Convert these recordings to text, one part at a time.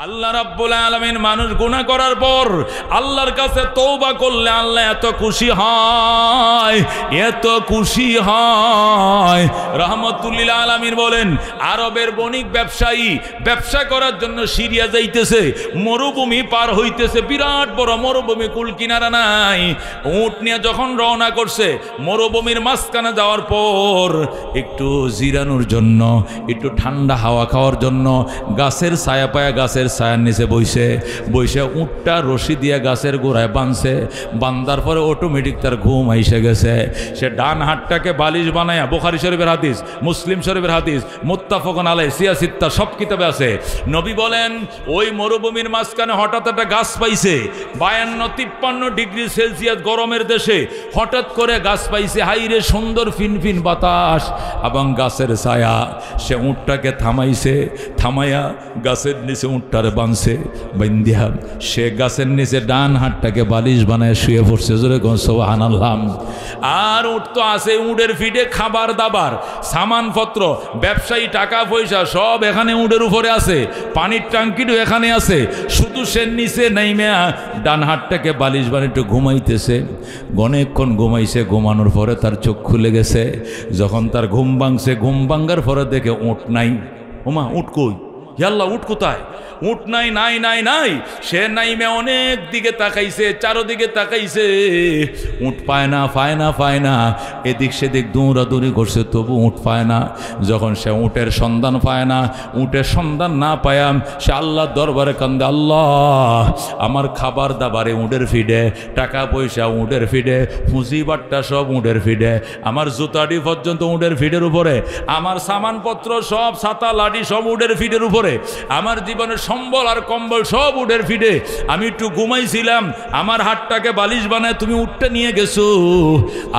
আল্লাহ রাব্বুল আলামিন মানুষ গুনাহ করার পর আল্লাহর কাছে তওবা করলে আল্লাহ এত খুশি হয়, এত খুশি হয়। রাহমাতুল লিল আলামিন বলেন, আরবের বণিক ব্যবসায়ী ব্যবসা করার জন্য সিরিয়া যাইতেছে, মরুভূমি পার হইতেছে, বিরাট বড় মরুভূমি, কুল কিনারা নাই। উট নিয়ে যখন রওনা করছে, মরুভূমির মাঝখানে যাওয়ার পর একটু জিরানোর জন্য, একটু ঠান্ডা হাওয়া খাওয়ার জন্য গাছের ছায়া পায়া গাছের ছায়ার নিচে বইসে উটটা রশি দিয়ে গাছের গোড়ায় বাঁধছে। বান্ধার পরে অটোমেটিক তার ঘুম আইসে গেছে। সে ডান হাতটাকে বালিশ বানায়া, বুখারী শরীফের হাদিস, মুসলিম শরীফের হাদিস, মুত্তাফাকুন আলাইহি, সিয়াসিত্তা সব কিতাবে আছে। নবী বলেন, ওই মরুভূমির মাঝখানে হঠাৎ একটা গাছ পাইছে, 52-53 ডিগ্রি সেলসিয়াস গরমের দেশে হঠাৎ করে গাছ পাইছে। হাইরে সুন্দর ফিনফিন বাতাস এবং গাছের ছায়া। সে উটটাকে থামাইয়া গাছের নিচে উটটারে বাঁধছে, বান্ধিয়া সে গাছের নিচে ডান হাতটাকে বালিশ বানায় শুয়ে পড়ছে। জোরে কোন সুবহানাল্লাহ। আর উট তো আছে, উটের ফিডে খাবার দাবার সামানপত্র, ব্যবসায়ী টাকা পয়সা সব এখানে উটের উপরে আছে, পানির ট্যাঙ্কিও এখানে আছে। শুধু সে নিচে নাইমা ডান হাতটাকে বালিশ বানিয়ে একটু ঘুমাইতেছে। অনেকক্ষণ ঘুমাইছে, ঘুমানোর পরে তার চোখ খুলে গেছে। যখন তার ঘুম ভাঙছে, ঘুম ভাঙ্গার পরে দেখে উট নাই। ওমা, উট কই? আল্লাহ, উট কোথায়? উট নাই নাই নাই নাই। সে নাইমে অনেক দিকে তাকাইছে, চারোদিকে তাকাইছে, উট পায় না। এদিক সেদিক দৌড়াদৌড়ি করছে, তবু উট পায় না। যখন সে উটের সন্ধান পায় না, উটের সন্ধান না পায়াম, সে আল্লাহর দরবারে কান্দে, আল্লাহ আমার খাবার দাবারে উটের ফিডে, টাকা পয়সা উটের ফিডে, পুঁজিবাট্টা সব উটের ফিডে, আমার জুতাটি পর্যন্ত উটের ফিডের উপরে, আমার সামানপত্র সব ছাতা লাঠি সব উটের ফিডের উপরে, আমার জীবনের সম্বল আর কম্বল সব উটের ফিডে। আমি একটু ঘুমাইছিলাম, আমার হাতটাকে বালিশ বানায় তুমি উটটা নিয়ে গেছো।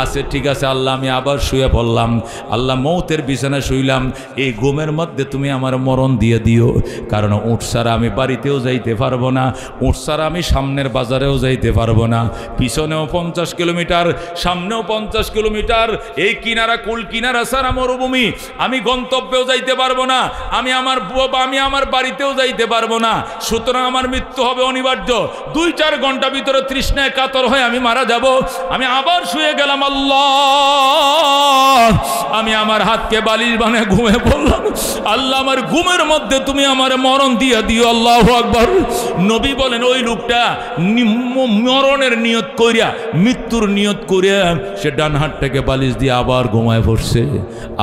আচ্ছা ঠিক আছে আল্লাহ, আমি আবার শুয়ে পড়লাম। আল্লাহ, মৌতের বিছানায় শুইলাম, এই ঘুমের মধ্যে তুমি আমার মরণ দিয়ে দিও। কারণ উট ছাড়া আমি বাড়িতেও যাইতে পারবো না, উট ছাড়া আমি সামনের বাজারেও যাইতে পারবো না। পিছনেও 50 কিলোমিটার, সামনেও 50 কিলোমিটার, এই কিনারা কুল কিনারা ছাড়া মরুভূমি, আমি গন্তব্যেও যাইতে পারবো না, আমি আমার বাড়িতেও যাইতে পারবো না। সুতরাং আমার মৃত্যু হবে অনিবার্য। 2-4 ঘন্টা ভিতরে তৃষ্ণায় কাতর হয়ে আমি মারা যাব। আমি আবার শুয়ে গেলাম। আল্লাহ, আমি আমার হাতকে বালিশ বানিয়ে ঘুমে পড়লাম। আল্লাহ, আমার ঘুমের মধ্যে তুমি আমার মরণ দিয়ে দিও। আল্লাহু আকবার। নবী বলেন, ওই লোকটা মরণের নিয়ত করিয়া, মৃত্যুর নিয়ত করিয়া সে ডান হাতটাকে বালিশ দিয়ে আবার ঘুমায় পড়ছে।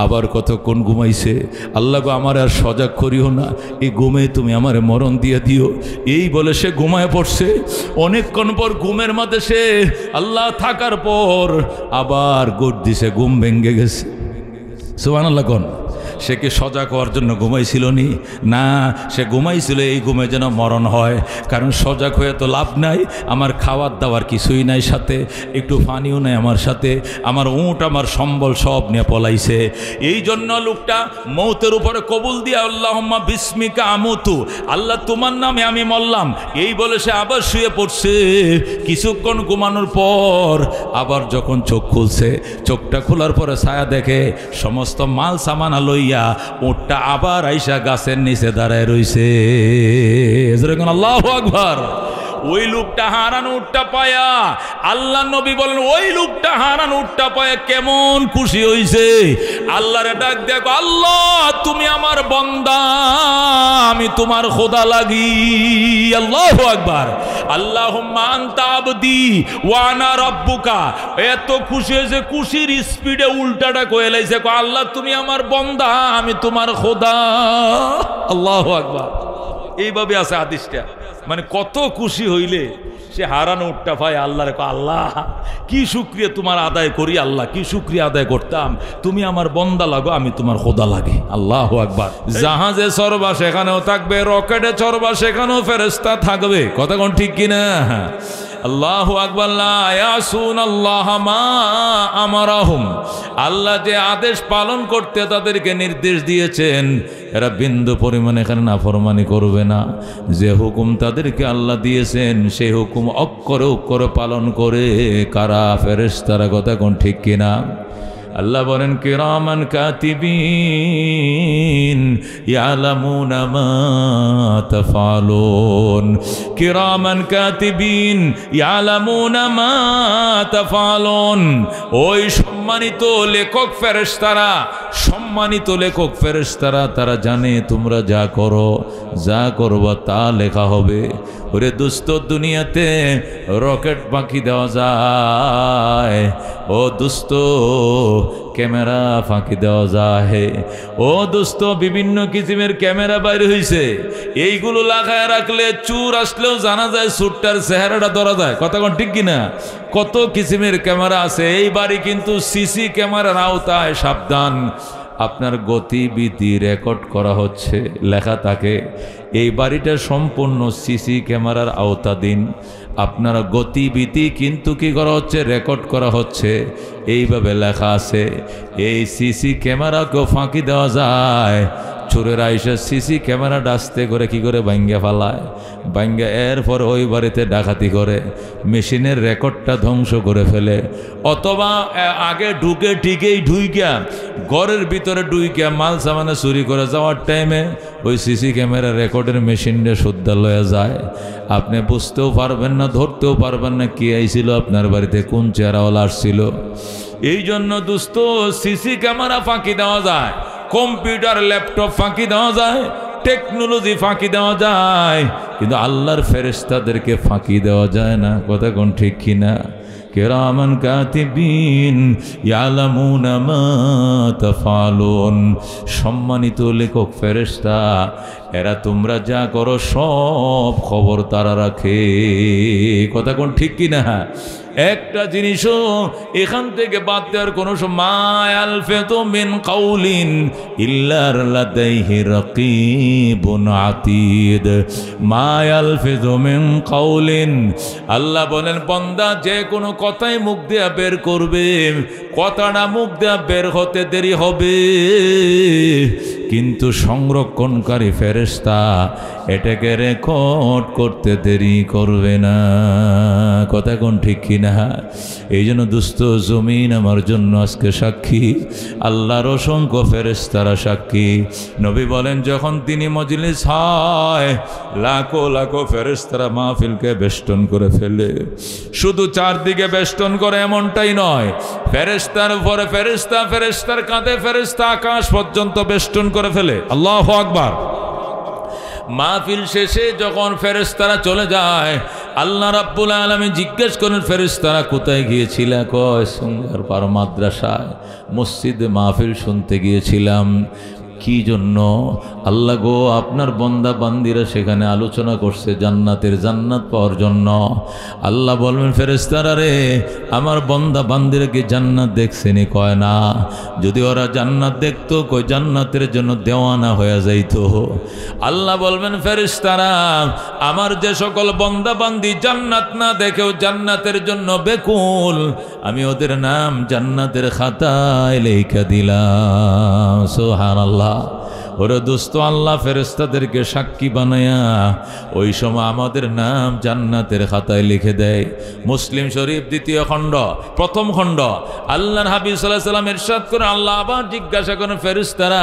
আবার কতক্ষণ ঘুমাইছে। আল্লাহ গো, আমার আর সজাগ করিও না, এই ঘুমে তুমি আমার মরণ দিয়ে দিও। এই বলে সে ঘুমায় পড়ছে। অনেকক্ষণ পর ঘুমের মধ্যে সে আল্লাহ থাকার পর আবার গোট দিছে, ঘুম ভেঙে গেছে। সুবহানাল্লাহ। কোন সে কি সজাগ হওয়ার জন্য ঘুমাইছিল নি? না, সে ঘুমাইছিল এই ঘুমে যেন মরণ হয়। কারণ সজাগ হয়ে তো লাভ নাই, আমার খাওয়ার দাওয়ার কিছুই নাই, সাথে একটু পানিও নাই আমার সাথে, আমার উট আমার সম্বল সব নিয়ে পলাইছে। এই জন্য লোকটা মৌতের উপরে কবুল দিয়া, আল্লাহুম্মা বিসমিকা আমুতু, আল্লাহ তোমার নামে আমি মরলাম, এই বলে সে আবার শুয়ে পড়ছে। কিছুক্ষণ ঘুমানোর পর আবার যখন চোখ খুলছে, চোখটা খোলার পরে ছায়া দেখে সমস্ত মাল সামানা লইয়া উটটা আবার আইসা গাছের নিচে দাঁড়ায় রইছে। আল্লাহু আকবার। ওই লোকটা হারানো উটটা পায়া, আল্লাহ নবী বলেন, ওই লোকটা হারানো উটটা পায়া কেমন খুশি হইছে। আল্লাহরে ডাক দেখো, আল্লাহ তুমি আমার বান্দা, আমি তোমার খোদা লাগি। আল্লাহু আকবার। আল্লাহুম্মা আনতা আবদি ওয়া আনা রাব্বুকা। এত খুশি হয়েছে, খুশির স্পিডে উল্টাটা কয়ে লাইছে, আল্লাহ তুমি আমার বান্দা, আমি তোমার খোদা। আল্লাহু আকবার। এইভাবে আছে হাদিসটা। মানে কত খুশি হইলে সে হারানো উটটা পায়। আল্লাহরে আল্লাহ কি শুকরিয়া তোমার আদায় করি, আল্লাহ কি শুকরিয়া আদায় করতাম, তুমি আমার বন্দা লাগো, আমি তোমার খোদা লাগে। আল্লাহু আকবার। জাহাজে চড়বা সেখানেও থাকবে, রকেটে চড়বা সেখানেও ফেরেশতা থাকবে। কথা কোন ঠিক কিনা? আল্লাহু আকবার। লা ইয়াসুনাল্লাহ মা আমারাহুম, আল্লাহ যে আদেশ পালন করতে তাদেরকে নির্দেশ দিয়েছেন, এরা বিন্দু পরিমাণ এখানে নাফরমানি করবে না। যে হুকুম তাদেরকে আল্লাহ দিয়েছেন সেই হুকুম অক্ষরে অক্ষরে পালন করে। কারা? ফেরেশতারা। কথা কোন ঠিক কিনা? আল্লাহ বলেন কিরামান কাতিবিন ইয়ালামুনা মা তাফআলুন, কিরামান কাতিবিন ইয়ালামুনা মা তাফআলুন। ওই সম্মানিত লেখক ফেরেশতারা, সম্মানিত লেখক ফেরেশতারা তারা জানে তোমরা যা করো, যা করবা তা লেখা হবে। ওরে দোস্ত, দুনিয়াতে রকেট পাখি দেওয়া যায়, ও দোস্ত ক্যামেরা ফাঁকি দেওয়া যায়, ও দোস্ত বিভিন্ন কিসিমের ক্যামেরা বাইর হয়েছে, এইগুলো লাগায় রাখলে চুর আসলেও জানা যায় চুরটার চেহারাটা ধরা যায়। কথা কোন ঠিক কিনা? কত কিসিমের ক্যামেরা আছে। এই বাড়ি কিন্তু সিসি ক্যামেরার আওতায়, সাবধান। আপনার গতিবিধি রেকর্ড করা হচ্ছে, লেখা থাকে এই বাড়িটা সম্পূর্ণ সিসি ক্যামেরার আওতাধীন। আপনার গতিবিধি কিন্তু কি করা হচ্ছে? রেকর্ড করা হচ্ছে। এইভাবে লেখা আছে। এই সিসি ক্যামেরাকেও ফাঁকি দেওয়া যায়। চোরেরা এসে সিসি ক্যামেরা ডাস্তে করে কি করে ভাঙ্গা ফালায়, ভাঙ্গা এরপর ওই বাড়িতে ডাকাতি করে মেশিনের রেকর্ডটা ধ্বংস করে ফেলে। অথবা আগে ঢুকে ঠিকই ঢুইকা ঘরের ভিতরে ঢুইকা মাল সামানে চুরি করে যাওয়ার টাইমে ওই সিসি ক্যামেরা রেকর্ডের মেশিনটা শুদ্ধা লয়ে যায়। আপনি বুঝতেও পারবেন না, ধরতেও পারবেন না কি আইছিল আপনার বাড়িতে, কোন চেহারাওয়ালা আসছিল। এই জন্য দোস্ত সিসি ক্যামেরা ফাঁকি দেওয়া যায়, কম্পিউটার ল্যাপটপ ফাঁকি দেওয়া যায়, টেকনোলজি ফাঁকি দেওয়া যায়, কিন্তু আল্লাহর ফেরেশতাদেরকে ফাঁকি দেওয়া যায় না। কথা কোন ঠিক কিনা? কিরামান কাতিবিন ইয়ালামুনা মা তাফআলুন, সম্মানিত লেখক ফেরেশতা, এরা তোমরা যা করো সব খবর তারা রাখে। কথা কোন ঠিক কিনা? একটা জিনিসও এখান থেকে বাদ দেওয়ার কোনো সময় আলফাতু মিন কাউলিন ইল্লা লাদাইহি রাকিবুন আতীদ, মা আলফাতু মিন কাউলিন। আল্লাহ বলেন বান্দা যে কোনো কথাই মুখ দিয়ে বের করবে, কথাটা মুখ দিয়ে বের হতে দেরি হবে, কিন্তু সংরক্ষণকারী ফেরেশতা এটাকে রেকর্ড করতে দেরি করবে না। কথা কোন ঠিক কিনা? এই জন্য দুস্থ জমিন আমার জন্য আজকে সাক্ষী, আল্লাহর অসংখ্য ফেরেশতারা সাক্ষী। নবী বলেন যখন তিনি মজলিস হয় লাখো লাখো ফেরেশতারা মাহফিলকে বেষ্টন করে ফেলে। শুধু চারদিকে বেষ্টন করে এমনটাই নয়, ফেরেশতার উপরে ফেরেশতা, ফেরেশতার কাঁধে ফেরেশতা, আকাশ পর্যন্ত বেষ্টন করে ফেলে। আল্লাহু আকবার। মাহফিল শেষে যখন ফেরেশতারা চলে যায়, আল্লাহ রাব্বুল আলামিন জিজ্ঞেস করেন ফেরেশতারা কোথায় গিয়েছিলা? কয় সুঙ্গার পার মাদ্রাসায় মসজিদে মাহফিল শুনতে গিয়েছিলাম। কি জন্য? আল্লাহ গো আপনার বন্দা বান্দিরা সেখানে আলোচনা করছে জান্নাতের, জান্নাত পাওয়ার জন্য। আল্লাহ বলবেন ফেরেশতারা রে আমার বন্দা বান্দিরা কি জান্নাত দেখছেনি? কয় না। যদি ওরা জান্নাত দেখতো কই জান্নাতের জন্য দেওয়ানা হয়ে যাইতো। আল্লাহ বলবেন ফেরেশতারা আমার যে সকল বন্দা বান্দি জান্নাত না দেখেও জান্নাতের জন্য বেকুল, আমি ওদের নাম জান্নাতের খাতায় লেখা দিলাম। সুবহানাল্লাহ। ওরে দোস্ত, আল্লাহ ফেরেশতাদেরকে সাক্ষী বানায়া ওই সময় আমাদের নাম জান্নাতের খাতায় লিখে দেয়। মুসলিম শরীফ দ্বিতীয় খণ্ড প্রথম খণ্ড। আল্লাহর হাবিব সাল্লাল্লাহু আলাইহি সাল্লাম ইরশাদ করে আল্লাহ আবার জিজ্ঞাসা করেন ফেরেশতারা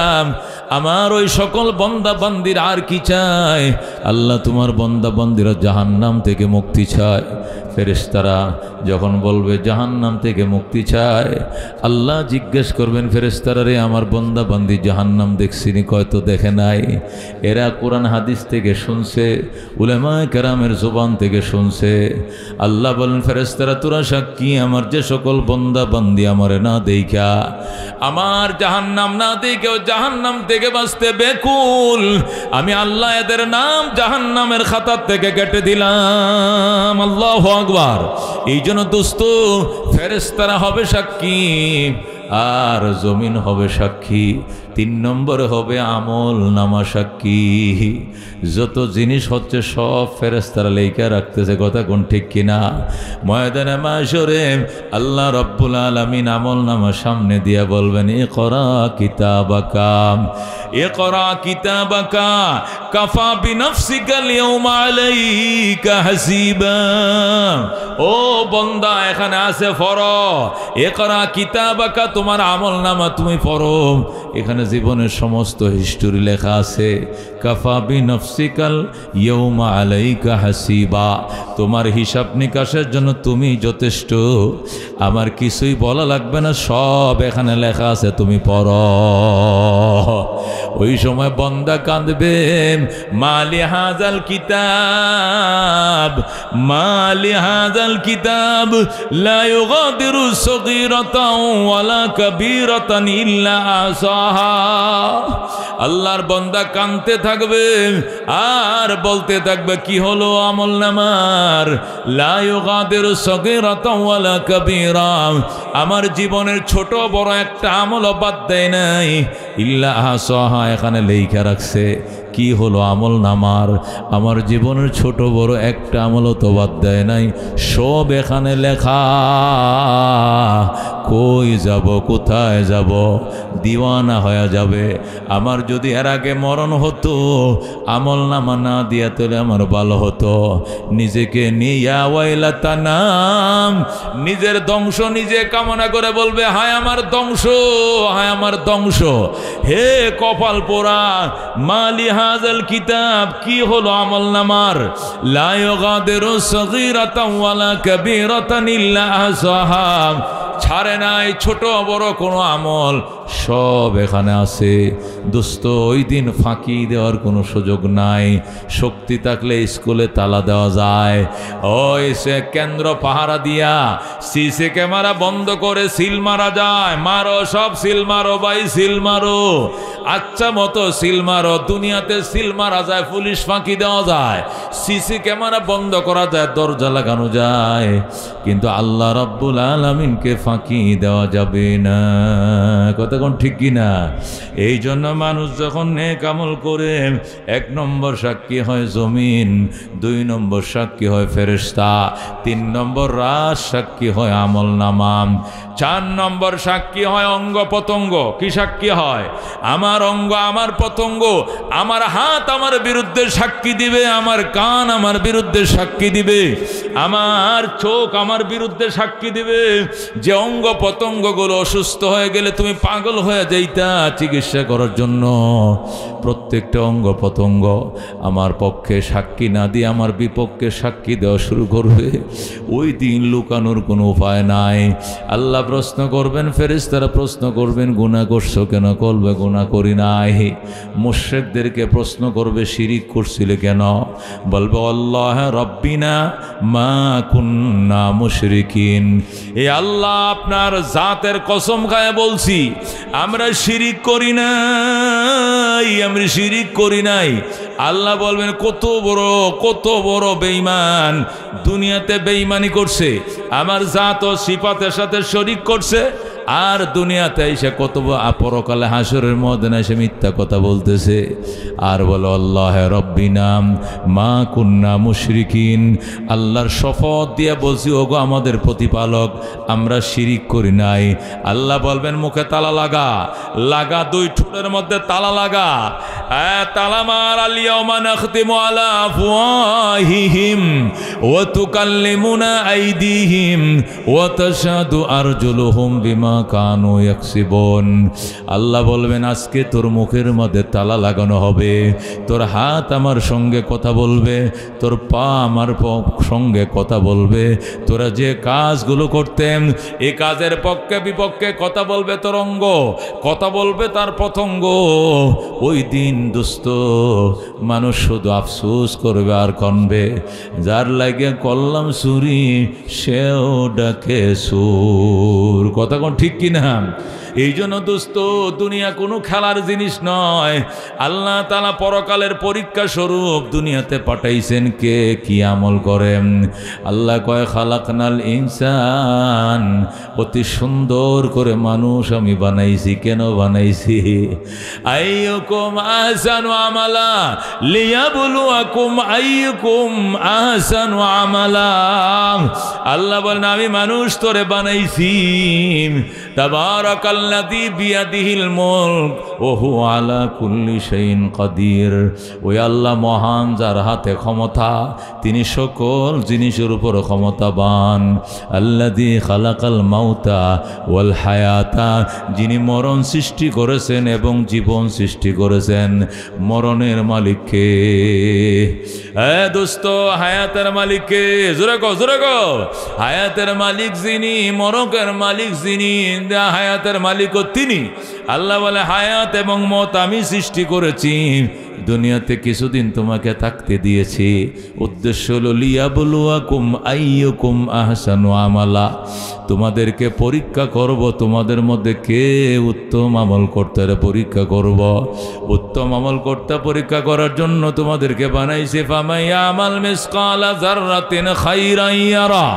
আমার ওই সকল বান্দা বান্দির আর কি চায়? আল্লাহ তোমার বান্দা বান্দিরা জাহান্নাম থেকে মুক্তি চায়। ফেরেশতারা যখন বলবে জাহান্নাম থেকে মুক্তি চায়, আল্লাহ জিজ্ঞেস করবেন ফেরেশতারা রে আমার বান্দা বান্দি জাহান্নাম দেখছিনি? কয়তো দেখে নাই। এরা কোরআন হাদিস থেকে শুনছে, উলামায়ে কেরামের জবান থেকে শুনছে। আল্লাহ বলেন ফেরেশতারা তোরা সাক্ষী আমার যে সকল বান্দা বান্দি আমারে না দেখা, আমার জাহান্নাম না দেখেও জাহান্নাম থেকে বাঁচতে বেকুল, আমি আল্লাহ এদের নাম জাহান্নামের খাতা থেকে কেটে দিলাম। আল্লাহু আকবার। এই জন্য দোস্ত ফেরেশতারা হবে সাক্ষী আর জমিন হবে সাক্ষী। তিন নম্বরে হবে আমল নামা সাক্ষী। যত জিনিস হচ্ছে সব ফেরেশতারা লেখা রাখতেছে, কথা কোন ঠিক কিনা? ময়দানে মাশরে আল্লাহ রাব্বুল আলামিন আমল নামা সামনে দিয়া বলবেন, ইকরা কিতাবাকা, ইকরা কিতাবাকা কাফা বিনফসিকা আল-ইয়াওমা আলাইকা হাসিবা। ও বান্দা, এখানে আছে পড়ো, ইকরা কিতাবাকা, তোমার আমল নামা তুমি পড়ো। এখানে জীবনের সমস্ত হিস্টোরি লেখা আছে। কাফা বিনফসিকা আল-ইয়াওমা আলাইকা হাসিবা, তোমার হিসাব নিকাশের জন্য তুমি যথেষ্ট, আমার কিছুই বলা লাগবে না, সব এখানে লেখা আছে, তুমি পড়ো। ওই সময় বান্দা কাঁদবে, মালি হাযাল কিতাব, মালি হাযাল কিতাব লা ইউগাদিরু সগীরাতাও ওয়ালা কাবীরাতান ইল্লা আসাহা। আল্লাহর বান্দা কাঁদতে থাকবে আর বলতে থাকবে, কি হলো আমলনামার? লা ইউগাদিরু সগীরাতাও ওয়ালা কাবীরা, আমার জীবনের ছোট বড় একটা আমল বাদ দেয় নাই, ইল্লা আসাহা, এখানে লেখা রাখছে। কি হলো আমল নামার? আমার জীবনের ছোট বড় একটা আমলও তো বাদ দেয় নাই, সব এখানে লেখা। কই যাব, কোথায় যাব? দিওয়ানা হয়ে যাবে। আমার যদি এর আগে মরণ হতো, আমল নামা না দিয়া তাহলে আমার ভালো হতো। নিজেকে নিয়া ওয়াইলাতানাম, নিজের ধ্বংস নিজে কামনা করে বলবে, হায় আমার ধ্বংস, হায় আমার ধ্বংস। হে কপাল পোড়া, মালি হাযাল কিতাব, কি হলো আমল নামার? লা ইউগাদিরু সগীরাতাও ওয়ালা কাবীরাতান ইল্লা আহসাহা, ছাড়ে নাই ছোট বড় কোনো আমল, সব এখানে আছে। দোস্ত, ওই দিন ফাঁকি দেওয়ার কোনো সুযোগ নাই। শক্তি থাকলে স্কুলে তালা দেওয়া যায়, ওই সে কেন্দ্র পাহারা দিয়া সিসি ক্যামেরা বন্ধ করে সিল মারা যায়। মারো, সব সিল মারো ভাই, সিল মারো, আচ্ছা মতো সিল মারো। দুনিয়াতে সিল মারা যায়, পুলিশ ফাঁকি দেওয়া যায়, সিসি ক্যামেরা বন্ধ করা যায়, দরজা লাগানো যায়, কিন্তু আল্লাহ রাব্বুল আলামিনকে ফাঁকি দেওয়া যাবে না। কথা কোন ঠিক কিনা? এই জন্য মানুষ যখন নেক আমল করে, এক নম্বর সাক্ষী হয় জমিন, দুই নম্বর সাক্ষী হয় ফেরেশতা, তিন নম্বর রাজ সাক্ষী হয় আমল নামা, চার নম্বর সাক্ষী হয় অঙ্গ প্রত্যঙ্গ। কি সাক্ষী হয়? আমার অঙ্গ, আমার প্রত্যঙ্গ, আমার হাত আমার বিরুদ্ধে সাক্ষী দিবে, আমার কান আমার বিরুদ্ধে সাক্ষী দিবে, আমার চোখ আমার বিরুদ্ধে সাক্ষী দিবে। যে অঙ্গ প্রত্যঙ্গগুলো অসুস্থ হয়ে গেলে তুমি পাগল হয়ে যাইতা চিকিৎসা করার জন্য, প্রত্যেকটা অঙ্গ প্রত্যঙ্গ আমার পক্ষে সাক্ষী না দিয়ে আমার বিপক্ষে সাক্ষী দেওয়া শুরু করবে। ওই দিন লুকানোর কোনো উপায় নাই। আল্লাহ প্রশ্ন করবেন, ফেরেশতারা প্রশ্ন করবেন, গুনাহ করছো কেন? করবে গুনাহ করি নাই। মুশরিকদেরকে প্রশ্ন করবে, শিরিক করছিলে কেন? বলবে, আল্লাহ রাব্বিনা মা কুন্না মুশরিকিন। এ আল্লাহ, আপনার জাতের কসম খায় বলছি, আমরা শিরিক করি নাই, আমরা শিরিক করি নাই। আল্লাহ বলবেন, কত বড় বেঈমান, দুনিয়াতে বেঈমানি করছে, আমার জাত ও সিফাতের সাথে শরীক করছে, আর দুনিয়াতে এসে কত পরকালে হাসরের ময়দানে এসে মিথ্যা কথা বলতেছে। আর বলো, আল্লাহ রব্বিনা মা কুন্না মুশরিকিন, আল্লাহর শপথ দিয়ে বলছি, ওগো আমাদের প্রতিপালক, আমরা শিরিক করি নাই। আল্লাহ বলবেন, মুখে তালা লাগা, লাগা, দুই ঠোঁটের মধ্যে তালা লাগা, তালা মার। আল-ইয়াওমা নাখতিমু আলা আফওয়াহিহিম ওয়া তুকাল্লিমুনা আইদিহিম ওয়া তাশহাদু আরজুলুহুম বিমা কানু ইয়াকসিবুন। আল্লাহ বলবেন, আজকে তোর মুখের মধ্যে তালা লাগানো হবে, তোর হাত আমার সঙ্গে কথা বলবে, তোর পা আমার সঙ্গে কথা বলবে, তোরা যে কাজগুলো করতেন এই কাজের পক্ষে বিপক্ষে কথা বলবে তোর অঙ্গ, কথা বলবে তার প্রত্যঙ্গ। ওই দিন দোস্ত, মানুষ শুধু আফসোস করবে আর কানবে, যার লাগে করলাম চুরি সেও ডাকে সুর। কথা কোন ঠিক কিনা? এই জন্য দোস্ত, দুনিয়া কোনো খেলার জিনিস নয়। আল্লাহ তাআলা পরকালের পরীক্ষা স্বরূপ দুনিয়াতে পাঠাইছেন কে কি আমল করেন। আল্লাহ কয় খালাকনাল ইনসান, অতি সুন্দর করে মানুষ আমি বানাইছি। কেন বানাইছি? আইয়ুকুম আহসানু আমালা লিয়াবলুয়াকুম আইয়ুকুম আহসানু আমালা। আল্লাহ বলেন আমি মানুষ তোরে বানাইছি। তাবারাকাল্লাযী বিয়াদিহিল মুলক ওয়া হুয়া আলা কুল্লি শাইইন কাদির। ওই আল্লাহ মহান, যার হাতে ক্ষমতা, তিনি সকল জিনিসের উপর ক্ষমতাবান। আল্লাযী খালাকাল মাউতা ওয়াল হায়াতা, যিনি মরণ সৃষ্টি করেছেন এবং জীবন সৃষ্টি করেছেন। মরণের মালিককে দোস্ত, হায়াতের মালিককে। জোরে কো, জোরে কো। হায়াতের মালিক যিনি, মরণের মালিক যিনি, হায়াতের মালিকও তিনি। আল্লাহ বলে হায়াত এবং মত আমি সৃষ্টি করেছি, দুনিয়াতে কিছুদিন তোমাকে থাকতে দিয়েছি। উদ্দেশ্য হলো লিয়াবলুয়াকুম আইয়ুকুম আহসানু আমালা, তোমাদেরকে পরীক্ষা করব, তোমাদের মধ্যে কে উত্তম আমল করতে পরীক্ষা করব। উত্তম আমল করতে পরীক্ষা করার জন্য তোমাদেরকে বানাইছে। ফামাইয়া আমাল মিসকালা যাররাতিন খাইরান ইয়ারা।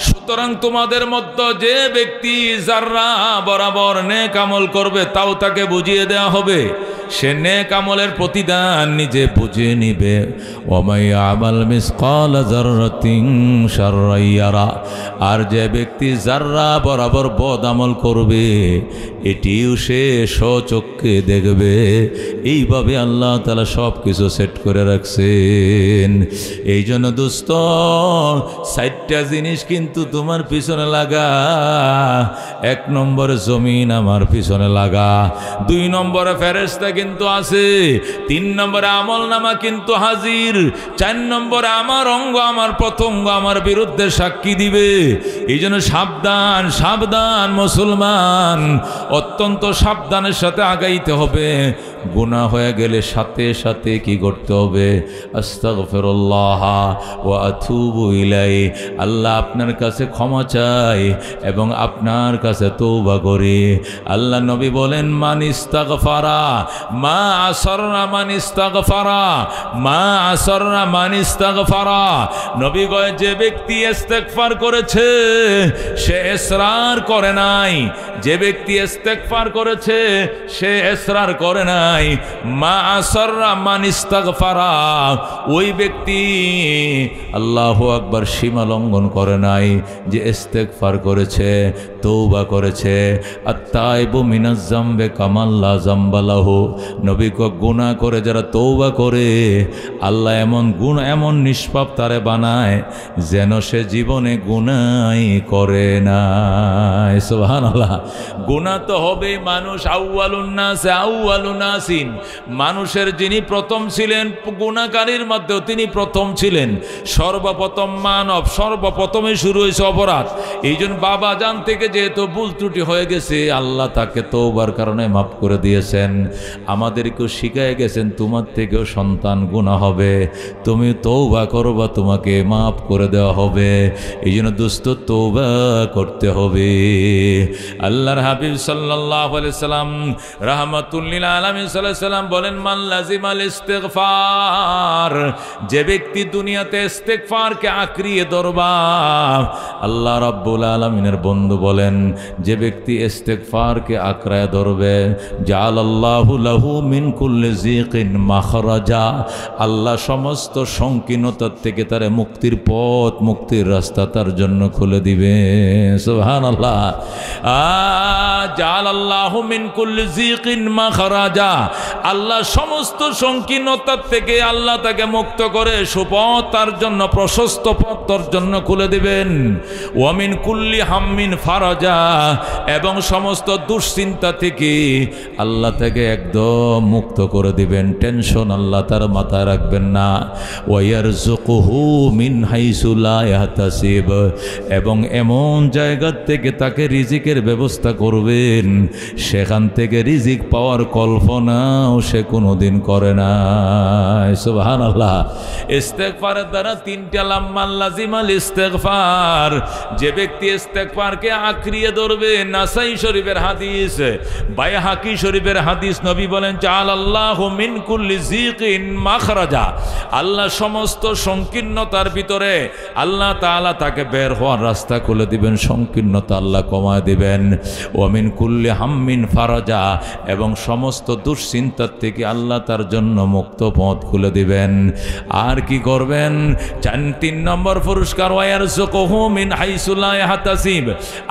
সুতরাং তোমাদের মধ্যে যে ব্যক্তি যাররা বরাবর নেক আমল করবে, তাও তাকে বুঝিয়ে দেওয়া হবে, সে নেক আমলের প্রতিদান নিজে বুঝে নিবে। ওমাইয়া আমাল মিসকালা যাররাতিন শাররান ইয়ারা, আর যে ব্যক্তি যাররা বরাবর বদ আমল করবে, এটিও সে স্বচক্ষে দেখবে। এইভাবে আল্লাহ তাআলা সব কিছু সেট করে রাখছেন। এই জন্য দোস্ত, 4টা জিনিস কিন্তু তোমার পিছনে লাগা। 1 নম্বরে জমিন আমার পিছনে লাগা, 2 নম্বরে ফেরেশতা কিন্তু আছে, 3 নম্বরে আমল নামা কিন্তু হাজির, 4 নম্বরে আমার অঙ্গ, আমার প্রত্যঙ্গ আমার বিরুদ্ধে সাক্ষী দিবে। এই জন্য সাবধান, সাবধান মুসলমান, অত্যন্ত সাবধানের সাথে আগাইতে হবে। গুনাহ হয়ে গেলে সাথে সাথে কি করতে হবে? আস্তাগফিরুল্লাহ ওয়া আতুবু ইলাইহি। আল্লাহ আপনার কাছে ক্ষমা চাই এবং আপনার কাছে তওবা করি। আল্লাহ নবী বলেন, মান ইস্তাগফারা মা আসররা মান ইস্তাগফারা, মা আসররা মান ইস্তাগফারা। নবী কয়, যে ব্যক্তি ইস্তেগফার করেছে সে ইসরার করে নাই, যে ব্যক্তি ইস্তেগফার করেছে সে ইসরার করে নাই। মা আসররা মান ইস্তাগফারা, ওই ব্যক্তি আল্লাহু আকবার সীমা লঙ্ঘন করে নাই, যে ইস্তেগফার করেছে, তওবা করেছে। আত-তাইবু মিনাজ যামবি কামান লা যামবা লাহু। নবী কয়, গুনাহ করে যারা তওবা করে, আল্লাহ এমন গুনাহ, এমন নিষ্পাপ তারে বানায় যেন সে জীবনে গুনাহই করে না। সুবহানাল্লাহ। গুনাহ তো হবে মানুষ, আউয়ালুন নাস আউয়ালুন নাসিন, মানুষের যিনি প্রথম ছিলেন, গুনাহকারীর মধ্যেও তিনি প্রথম ছিলেন। সর্বপ্রথম মানব, সর্বপ্রথমে শুরু হয়েছে অপরাধ। এই জন্য বাবা জান থেকে যেহেতু ভুল ত্রুটি হয়ে গেছে, আল্লাহ তাকে তওবার কারণে মাফ করে দিয়েছেন। আমাদেরকেও শিখায় গেছেন, তোমার থেকেও সন্তান গুনাহ হবে, তুমি তওবা করবা, তোমাকে মাফ করে দেওয়া হবে। এই জন্য দোস্ত, তওবা করতে হবে। আল্লাহর হাবিব সাল্লাল্লাহু আলাইহি সাল্লাম রাহমাতুল লিল আলামিন সাল্লাল্লাহু আলাইহি সাল্লাম বলেন, মান লাজিমাল ইস্তিগফার, যে ব্যক্তি দুনিয়াতে ইস্তিগফারকে আঁকড়িয়ে ধরবা, আল্লাহ রাব্বুল আলামিনের বন্ধু বলেন, যে ব্যক্তি ইস্তিগফারকে আঁকড়ায় ধরবে, জাআলাল্লাহু লাহু মিন কুল্লি যিকিন মাখরাজা, আল্লাহ সমস্ত সংকীর্ণতার থেকে তার মুক্তির পথ, মুক্তির রাস্তা তার জন্য খুলে দিবে। সুবহানাল্লাহ। জাআলাল্লাহু মিন কুল্লি যিকিন মাখরাজা, আল্লাহ সমস্ত সংকীর্ণতার থেকে আল্লাহ তাকে মুক্ত করে সুপথ তার জন্য, প্রশস্ত পথ তার জন্য খুলে দিবেন। ওয়া মিন কুল্লি হাম্মিন ফারাজা, এবং সমস্ত দুশ্চিন্তা থেকে আল্লাহ তাকে একদম মুক্ত করে দিবেন। টেনশন আল্লাহ তার মাথায় রাখবেন না। ওয়া ইয়ারযুকুহু মিন হাইসু লা ইয়াহতাসিব, এবং এমন জায়গা থেকে তাকে রিজিকের ব্যবস্থা করবেন, সেখান থেকে রিজিক পাওয়ার কল্পনাও সে কোনোদিন করে না। সুবহানাল্লাহ। ইস্তেগফারের দ্বারা 3টা লাম্মান লাজিমাল ইস্তেগফার, যে ব্যক্তি ইস্তেগফারকে আঁকড়িয়ে ধরবে। নাসাই শরীফের হাদিস, বাইহাকি শরীফের হাদিস, নবী বলেন জাআলাল্লাহু মিন কুল্লি যিকিন মাখরাজা, আল্লাহ সমস্ত সংকীর্ণতার ভিতরে আল্লাহ তাআলা তাকে বের হওয়ার রাস্তা খুলে দিবেন, সংকীর্ণতা আল্লাহ কমায় দিবেন। ওয়া মিন কুল্লি হাম্মিন ফারাজা, এবং সমস্ত দুশ্চিন্তার থেকে আল্লাহ তার জন্য মুক্ত পথ খুলে দিবেন। আর কি করবেন? 3 নম্বর পুরস্কার, ওয়ায়ারযুকুহু মিন হাইসু লা ইয়াহতাসিব,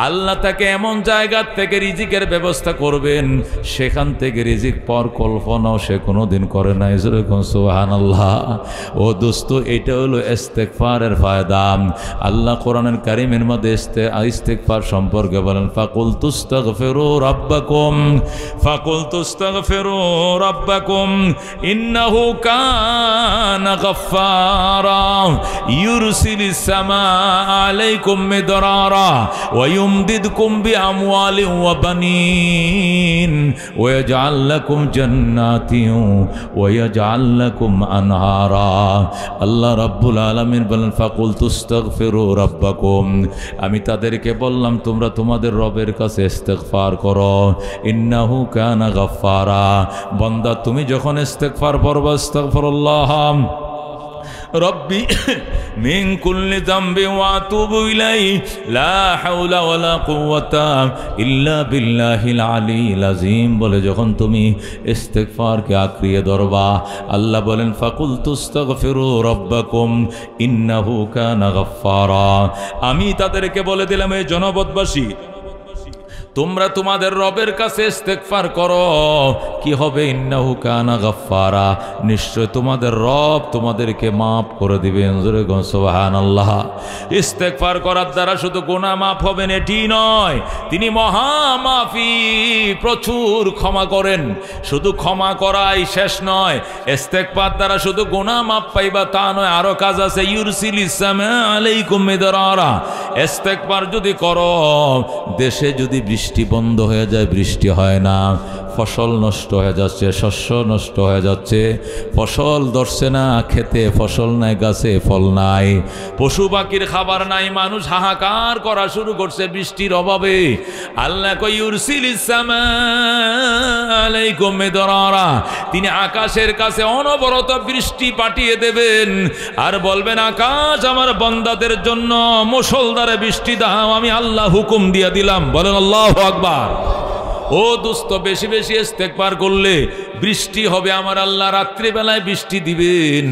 আল্লাহ তাকে এমন জায়গা থেকে রিজিকের ব্যবস্থা করবেন সেখান থেকে রিজিক পাওয়ার কল্পনাও সে কোনোদিন করে নাই। সুবহানাল্লাহ। ও দোস্ত, এটা হলো ইস্তেগফারের ফায়দা। আল্লাহ কোরআনুল কারীমের মধ্যে ইস্তেগফার সম্পর্কে বলেন, ফাকুল তুস্তাগফিরু রাব্বাকুম ইন্নাহু কানা গাফফারা ইউরসিলিস সামাআ আলাইকুম মিদরারা ওয়া ইউমদিদকুম বিআমওয়ালিন ওয়া বানিন ওয়া ইয়াজআল লাকুম জান্নাতিন ওয়া ইয়াজআল লাকুম আনহারা। আল্লাহ রাব্বুল আলামিন বলেন, ফাকুল তুস্তাগফিরু রাব্বাকুম, আমি তাদেরকে বললাম তোমরা তোমাদের রবের কাছে ইস্তেগফার করো। ইন্নাহু কানা গাফফারা, বান্দা তুমি যখন ইস্তেগফার পড়বা, আস্তাগফিরুল্লাহ রব্বি মিন কুল্লি যামবি ওয়া আতুবু ইলাইহি লা হাওলা ওয়ালা কুওয়াতা ইল্লা বিল্লাহিল আলিয়্যিল আযীম বলে যখন তুমি ইস্তেগফারকে আঁকড়িয়ে ধরবা, আল্লাহ বলেন ফাকুল তুস্তাগফিরু রাব্বাকুম ইন্নাহু কানা গাফফারা। আমি তাদেরকে বলে দিলাম, এই জনপদবাসী তোমরা তোমাদের রবের কাছে ইস্তেগফার করো, কি হবে? ইন্নাহু কানা গাফফারা, নিশ্চয় তোমাদের রব তোমাদেরকে মাফ করে দিবেন। জোরে গো সুবহানাল্লাহ। ইস্তেগফার করার দ্বারা শুধু গুনাহ মাফ হবেন এটি নয়, তিনি মহা মাফি, প্রচুর ক্ষমা করেন। শুধু ক্ষমা করাই শেষ নয়, ইস্তেগফার দ্বারা শুধু গুনাহ মাফ পাইবা তা নয়, আরো কাজ আছে। ইউরসিলিস সামাআ আলাইকুম মিদরারা, ইস্তেগফার যদি করো, দেশে যদি বৃষ্টি বন্ধ হয়ে যায়, বৃষ্টি হয় না, ফসল নষ্ট হয়ে যাচ্ছে, শস্য নষ্ট হয়ে যাচ্ছে, ফসল ধরছে না খেতে, ফসল নাই গাছে, ফল নাই, পশু পাখির খাবার নাই, মানুষ হাহাকার করা শুরু করছে বৃষ্টির অভাবে। আল্লাহ কয় ইউরসিলিস সামাআ আলাইকুম মিদরারা, তিনি আকাশের কাছে অনবরত বৃষ্টি পাঠিয়ে দেবেন আর বলবেন, আকাশ আমার বান্দাদের জন্য মুষলধারে বৃষ্টি দাও, আমি আল্লাহ হুকুম দিয়ে দিলাম। বলেন আল্লাহু আকবার। ও দোস্ত, বেশি বেশি ইস্তেগফার করলে বৃষ্টি হবে আমার আল্লাহ। রাত্রিবেলায় বৃষ্টি দিবেন,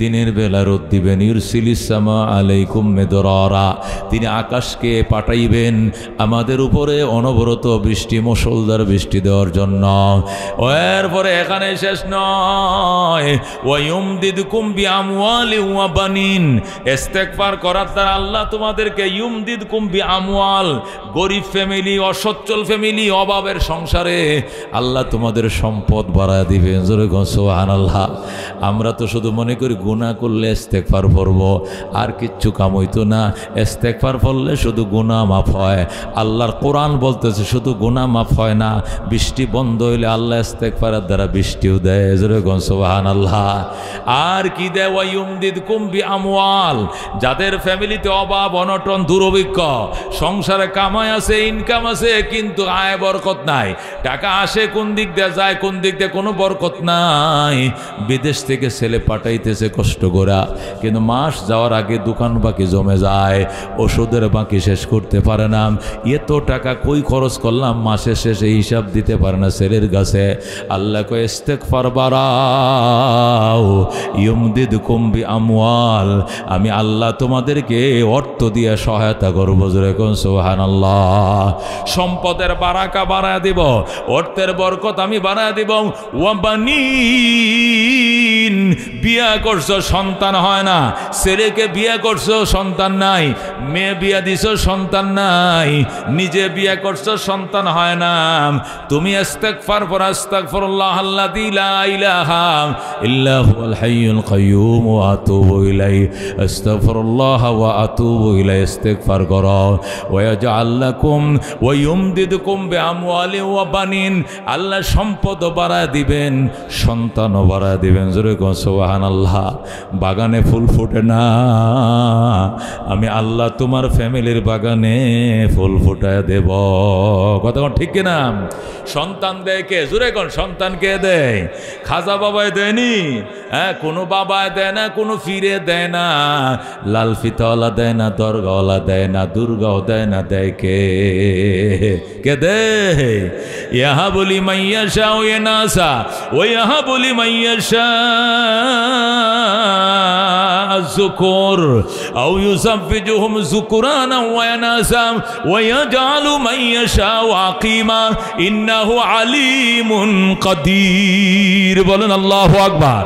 দিনের বেলা রোদ দিবেন। ইউরসিলিস সামাআ আলাইকুম মিদরারা, তিনি আকাশকে পাঠাইবেন আমাদের উপরে অনবরত বৃষ্টি, মুষলধার বৃষ্টি দেওয়ার জন্য। এরপরে এখানে শেষ নয়, ওয়া ইউমদিদকুম বিআমওয়ালিন ওয়া বানিন, ইস্তেগফার করার দ্বারা আল্লাহ তোমাদেরকে ইউমদিদকুম বিআমওয়াল, গরিব ফ্যামিলি, অসচ্ছল ফ্যামিলি, অভাবের সংসারে আল্লাহ তোমাদের সম্পদ বাড়ায় দিবেন। জোরে গো সুবহানাল্লাহ। আমরা তো শুধু মনে করি গুনাহ করলে ইস্তেগফার পড়ব, আর কিচ্ছু কাম হইতো না। ইস্তেগফার পড়লে শুধু গুনাহ মাফ হয়। আল্লাহর কোরআন বলতেছে শুধু গুনাহ মাফ হয় না, বৃষ্টি বন্ধ হইলে আল্লাহ ইস্তেগফারের দ্বারা বৃষ্টিও দেয়। জোরে গো সুবহানাল্লাহ। আর কি দেয়? ওয়া ইউমদিদকুম বিআমওয়াল, যাদের ফ্যামিলিতে অভাব অনটন দুর্ভিক্ষ, সংসারে কামাই আছে, ইনকাম আছে, কিন্তু আয় বরকত নাই, টাকা আসে কোন দিক দিয়ে যায় কোন দিক দিয়ে কোনো বরকত নাই। বিদেশ থেকে ছেলে পাঠাইতেছে কষ্ট করে, কিন্তু মাস যাওয়ার আগে দোকান বাকি জমে যায়, ওষুধের বাকি শেষ করতে পারে না, এত টাকা কই খরচ করলাম মাসের শেষে হিসাব দিতে পারে না ছেলের কাছে। আল্লাহ কয় ইস্তেগফার বাড়াও, ইউমদিদকুম বিআমওয়াল, আমি আল্লাহ তোমাদেরকে অর্থ দিয়ে সহায়তা করবো। জোরে কোন সুবহানাল্লাহ। সম্পদের বারাকা বাড়ায় দিব, অর্থের বরকত আমি বাড়ায় দিব। ওয়া বানিন, বিয়া করছো সন্তান হয় না, ছেলেকে বিয়া করছো সন্তান নাই, মেয়ে বিয়া দিছো সন্তান নাই, নিজে বিয়া করছো সন্তান হয় না, তুমি ইস্তেগফার পড়ো, আস্তাগফিরুল্লাহ আল্লাযী লা ইলাহা ইল্লা হুয়াল হাইয়ুল কাইয়্যুম ওয়া আতুবু ইলাইহি, আস্তাগফিরুল্লাহ ওয়া আতুবু ইলাইহি, ইস্তেগফার করো। ওয়া ইয়াজআল লাকুম ওয়া ইউমদিদকুম বিআমওয়াল আমওয়ালি ওয়া বানিন, আল্লাহ সম্পদ বাড়ায় দিবেন, সন্তানও বাড়ায় দিবেন। জোরে কোন সুবহানাল্লাহ। বাগানে ফুল ফোটে না, আমি আল্লাহ তোমার ফ্যামিলির বাগানে ফুল ফোটায় দেব। কথা ঠিক কিনা? সন্তান দেয় কে? জোরে কোন সন্তান কে দেয়? খাজা বাবায় দেয়নি, হ্যাঁ, কোনো বাবায় দেয় না, কোনো ফিরে দেয় না, লাল ফিতাওয়ালা দেয় না, দরগাওয়ালা দেয় না, দুর্গাও দেয় না, দেয় কে? কে দেয়? ইহা বলি মাইয়াশা ও নাসা ও ইহা বলি মাইয়াশা যুকুর আও ইউসাফিজুহুম যুকুরানা ওয়া ইনাসা ওয়া ইয়াজআলু মাইয়াশা আকিমা ইন্নাহু আলিমুন কাদির। বলেন আল্লাহু আকবার।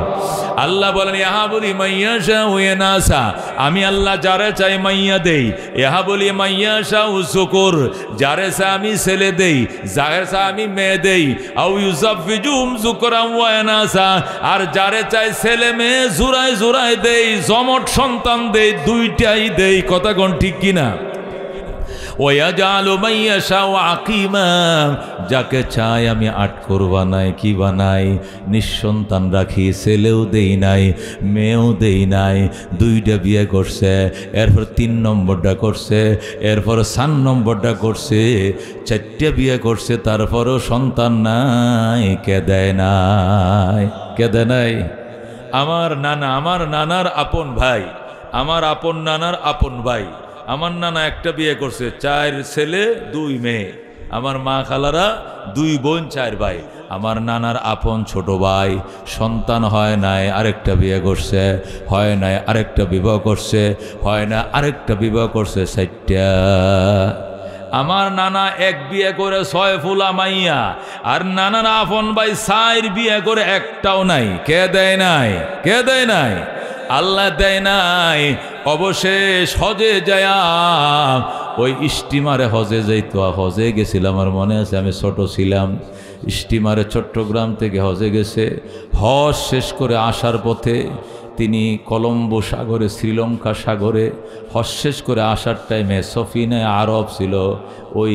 আল্লাহ বলেন ইহা বলি মাইয়াশা ও নাসা, আমি আল্লাহ যারে চাই মাইয়া দেই। ইহা বলি মাইয়াশা ও যুকুর, যারে চাই আমি ছেলে দেই, যারে চাই আমি মেয়ে দেই। আও ইউসাফিজুহুম যুকুরান ওয়া ইনাসা, আর যারে চাই ছেলে মেয়ে জোড়ায় জোড়ায় দেই, জমট সন্তান দেই, দুইটাই দেই। কথা কোন ঠিক কিনা? ওয়াজালু মাইয়াশা আকিমা, যাকে চাই আমি আটকর বানাই, কি বানাই? নিঃসন্তান রাখি, ছেলেও দেই নাই, মেয়েও দেই নাই, দুইটা বিয়ে করছে, এরপর 3 নম্বরটা করছে, এরপর 4 নম্বরটা করছে, 4টে বিয়ে করছে, তারপরও সন্তান নাই। কে দেয় নাই? কে দেয় নাই? আমার নানা, আমার নানার আপন ভাই, আমার আপন নানার আপন ভাই, আমার নানা একটা বিয়ে করছে, 4 ছেলে 2 মেয়ে। আমার মা খালারা 2 বোন 4 ভাই। আমার নানার আপন ছোট ভাই সন্তান হয় নাই, আরেকটা বিয়ে করছে, হয় নাই, আরেকটা বিবাহ করছে, হয় না, আরেকটা বিবাহ করছে, 4টা। আমার নানা 1 বিয়ে করে 6 ফুলা মাইয়া, আর নানার আপন ভাই 4 বিয়ে করে একটাও নাই। কে দেয় নাই? কে দেয় নাই? আল্লাহ দেয় নাই। অবশেষ হজে যায়, ওই স্টিমারে হজে যাইতো, হজে গেছিলাম, আমার মনে আছে, আমি ছোট ছিলাম। স্টিমারে চট্টগ্রাম থেকে হজে গেছে। হজ শেষ করে আসার পথে তিনি কলম্বো সাগরে, শ্রীলঙ্কা সাগরে হজ শেষ করে আসার টাইমে সফিনায়ে আরব ছিল, ওই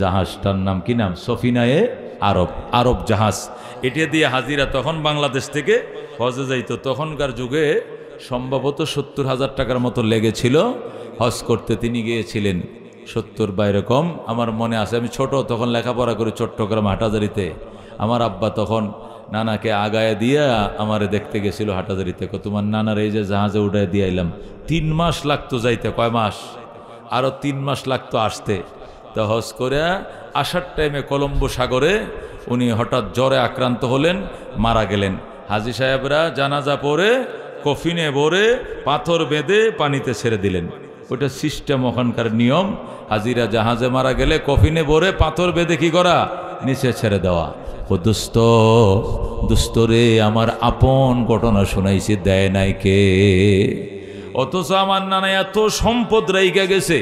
জাহাজটার নাম কি নাম? সফিনায়ে আরব, আরব জাহাজ। এটা দিয়ে হাজিরা তখন বাংলাদেশ থেকে হজে যাইতো। তখনকার যুগে সম্ভবত 70,000 টাকার মতো লেগেছিল হজ করতে। তিনি গিয়েছিলেন 70 বা এরকম আমার মনে আছে। আমি ছোট তখন, লেখাপড়া করে চট্টগ্রাম হাটাজারিতে। আমার আব্বা তখন নানাকে আগায় দিয়া আমারে দেখতে গেছিল হাটাজারিতে। তোমার নানার এই যে জাহাজে উঠায় দিয়ে এলাম। 3 মাস লাগতো যাইতে। কয় মাস? আরো 3 মাস লাগতো আসতে। তো হজ করে আসার টাইমে কলম্বো সাগরে উনি হঠাৎ জ্বরে আক্রান্ত হলেন, মারা গেলেন। হাজী সাহেবরা জানাজা পড়ে কফিনে ভরে পাথর বেঁধে পানিতে ছেড়ে দিলেন। ওইটা সিস্টেম, ওখানকার নিয়ম। হাজিরা জাহাজে মারা গেলে কফিনে ভরে পাথর বেঁধে কি করা? নিচে ছেড়ে দেওয়া। ও দুস্থ, দুস্থ রে, আমার আপন ঘটনা শোনাইছি, দেয় নাই কে? অথচ আমার নানা এত সম্পদ রেখে গেছে।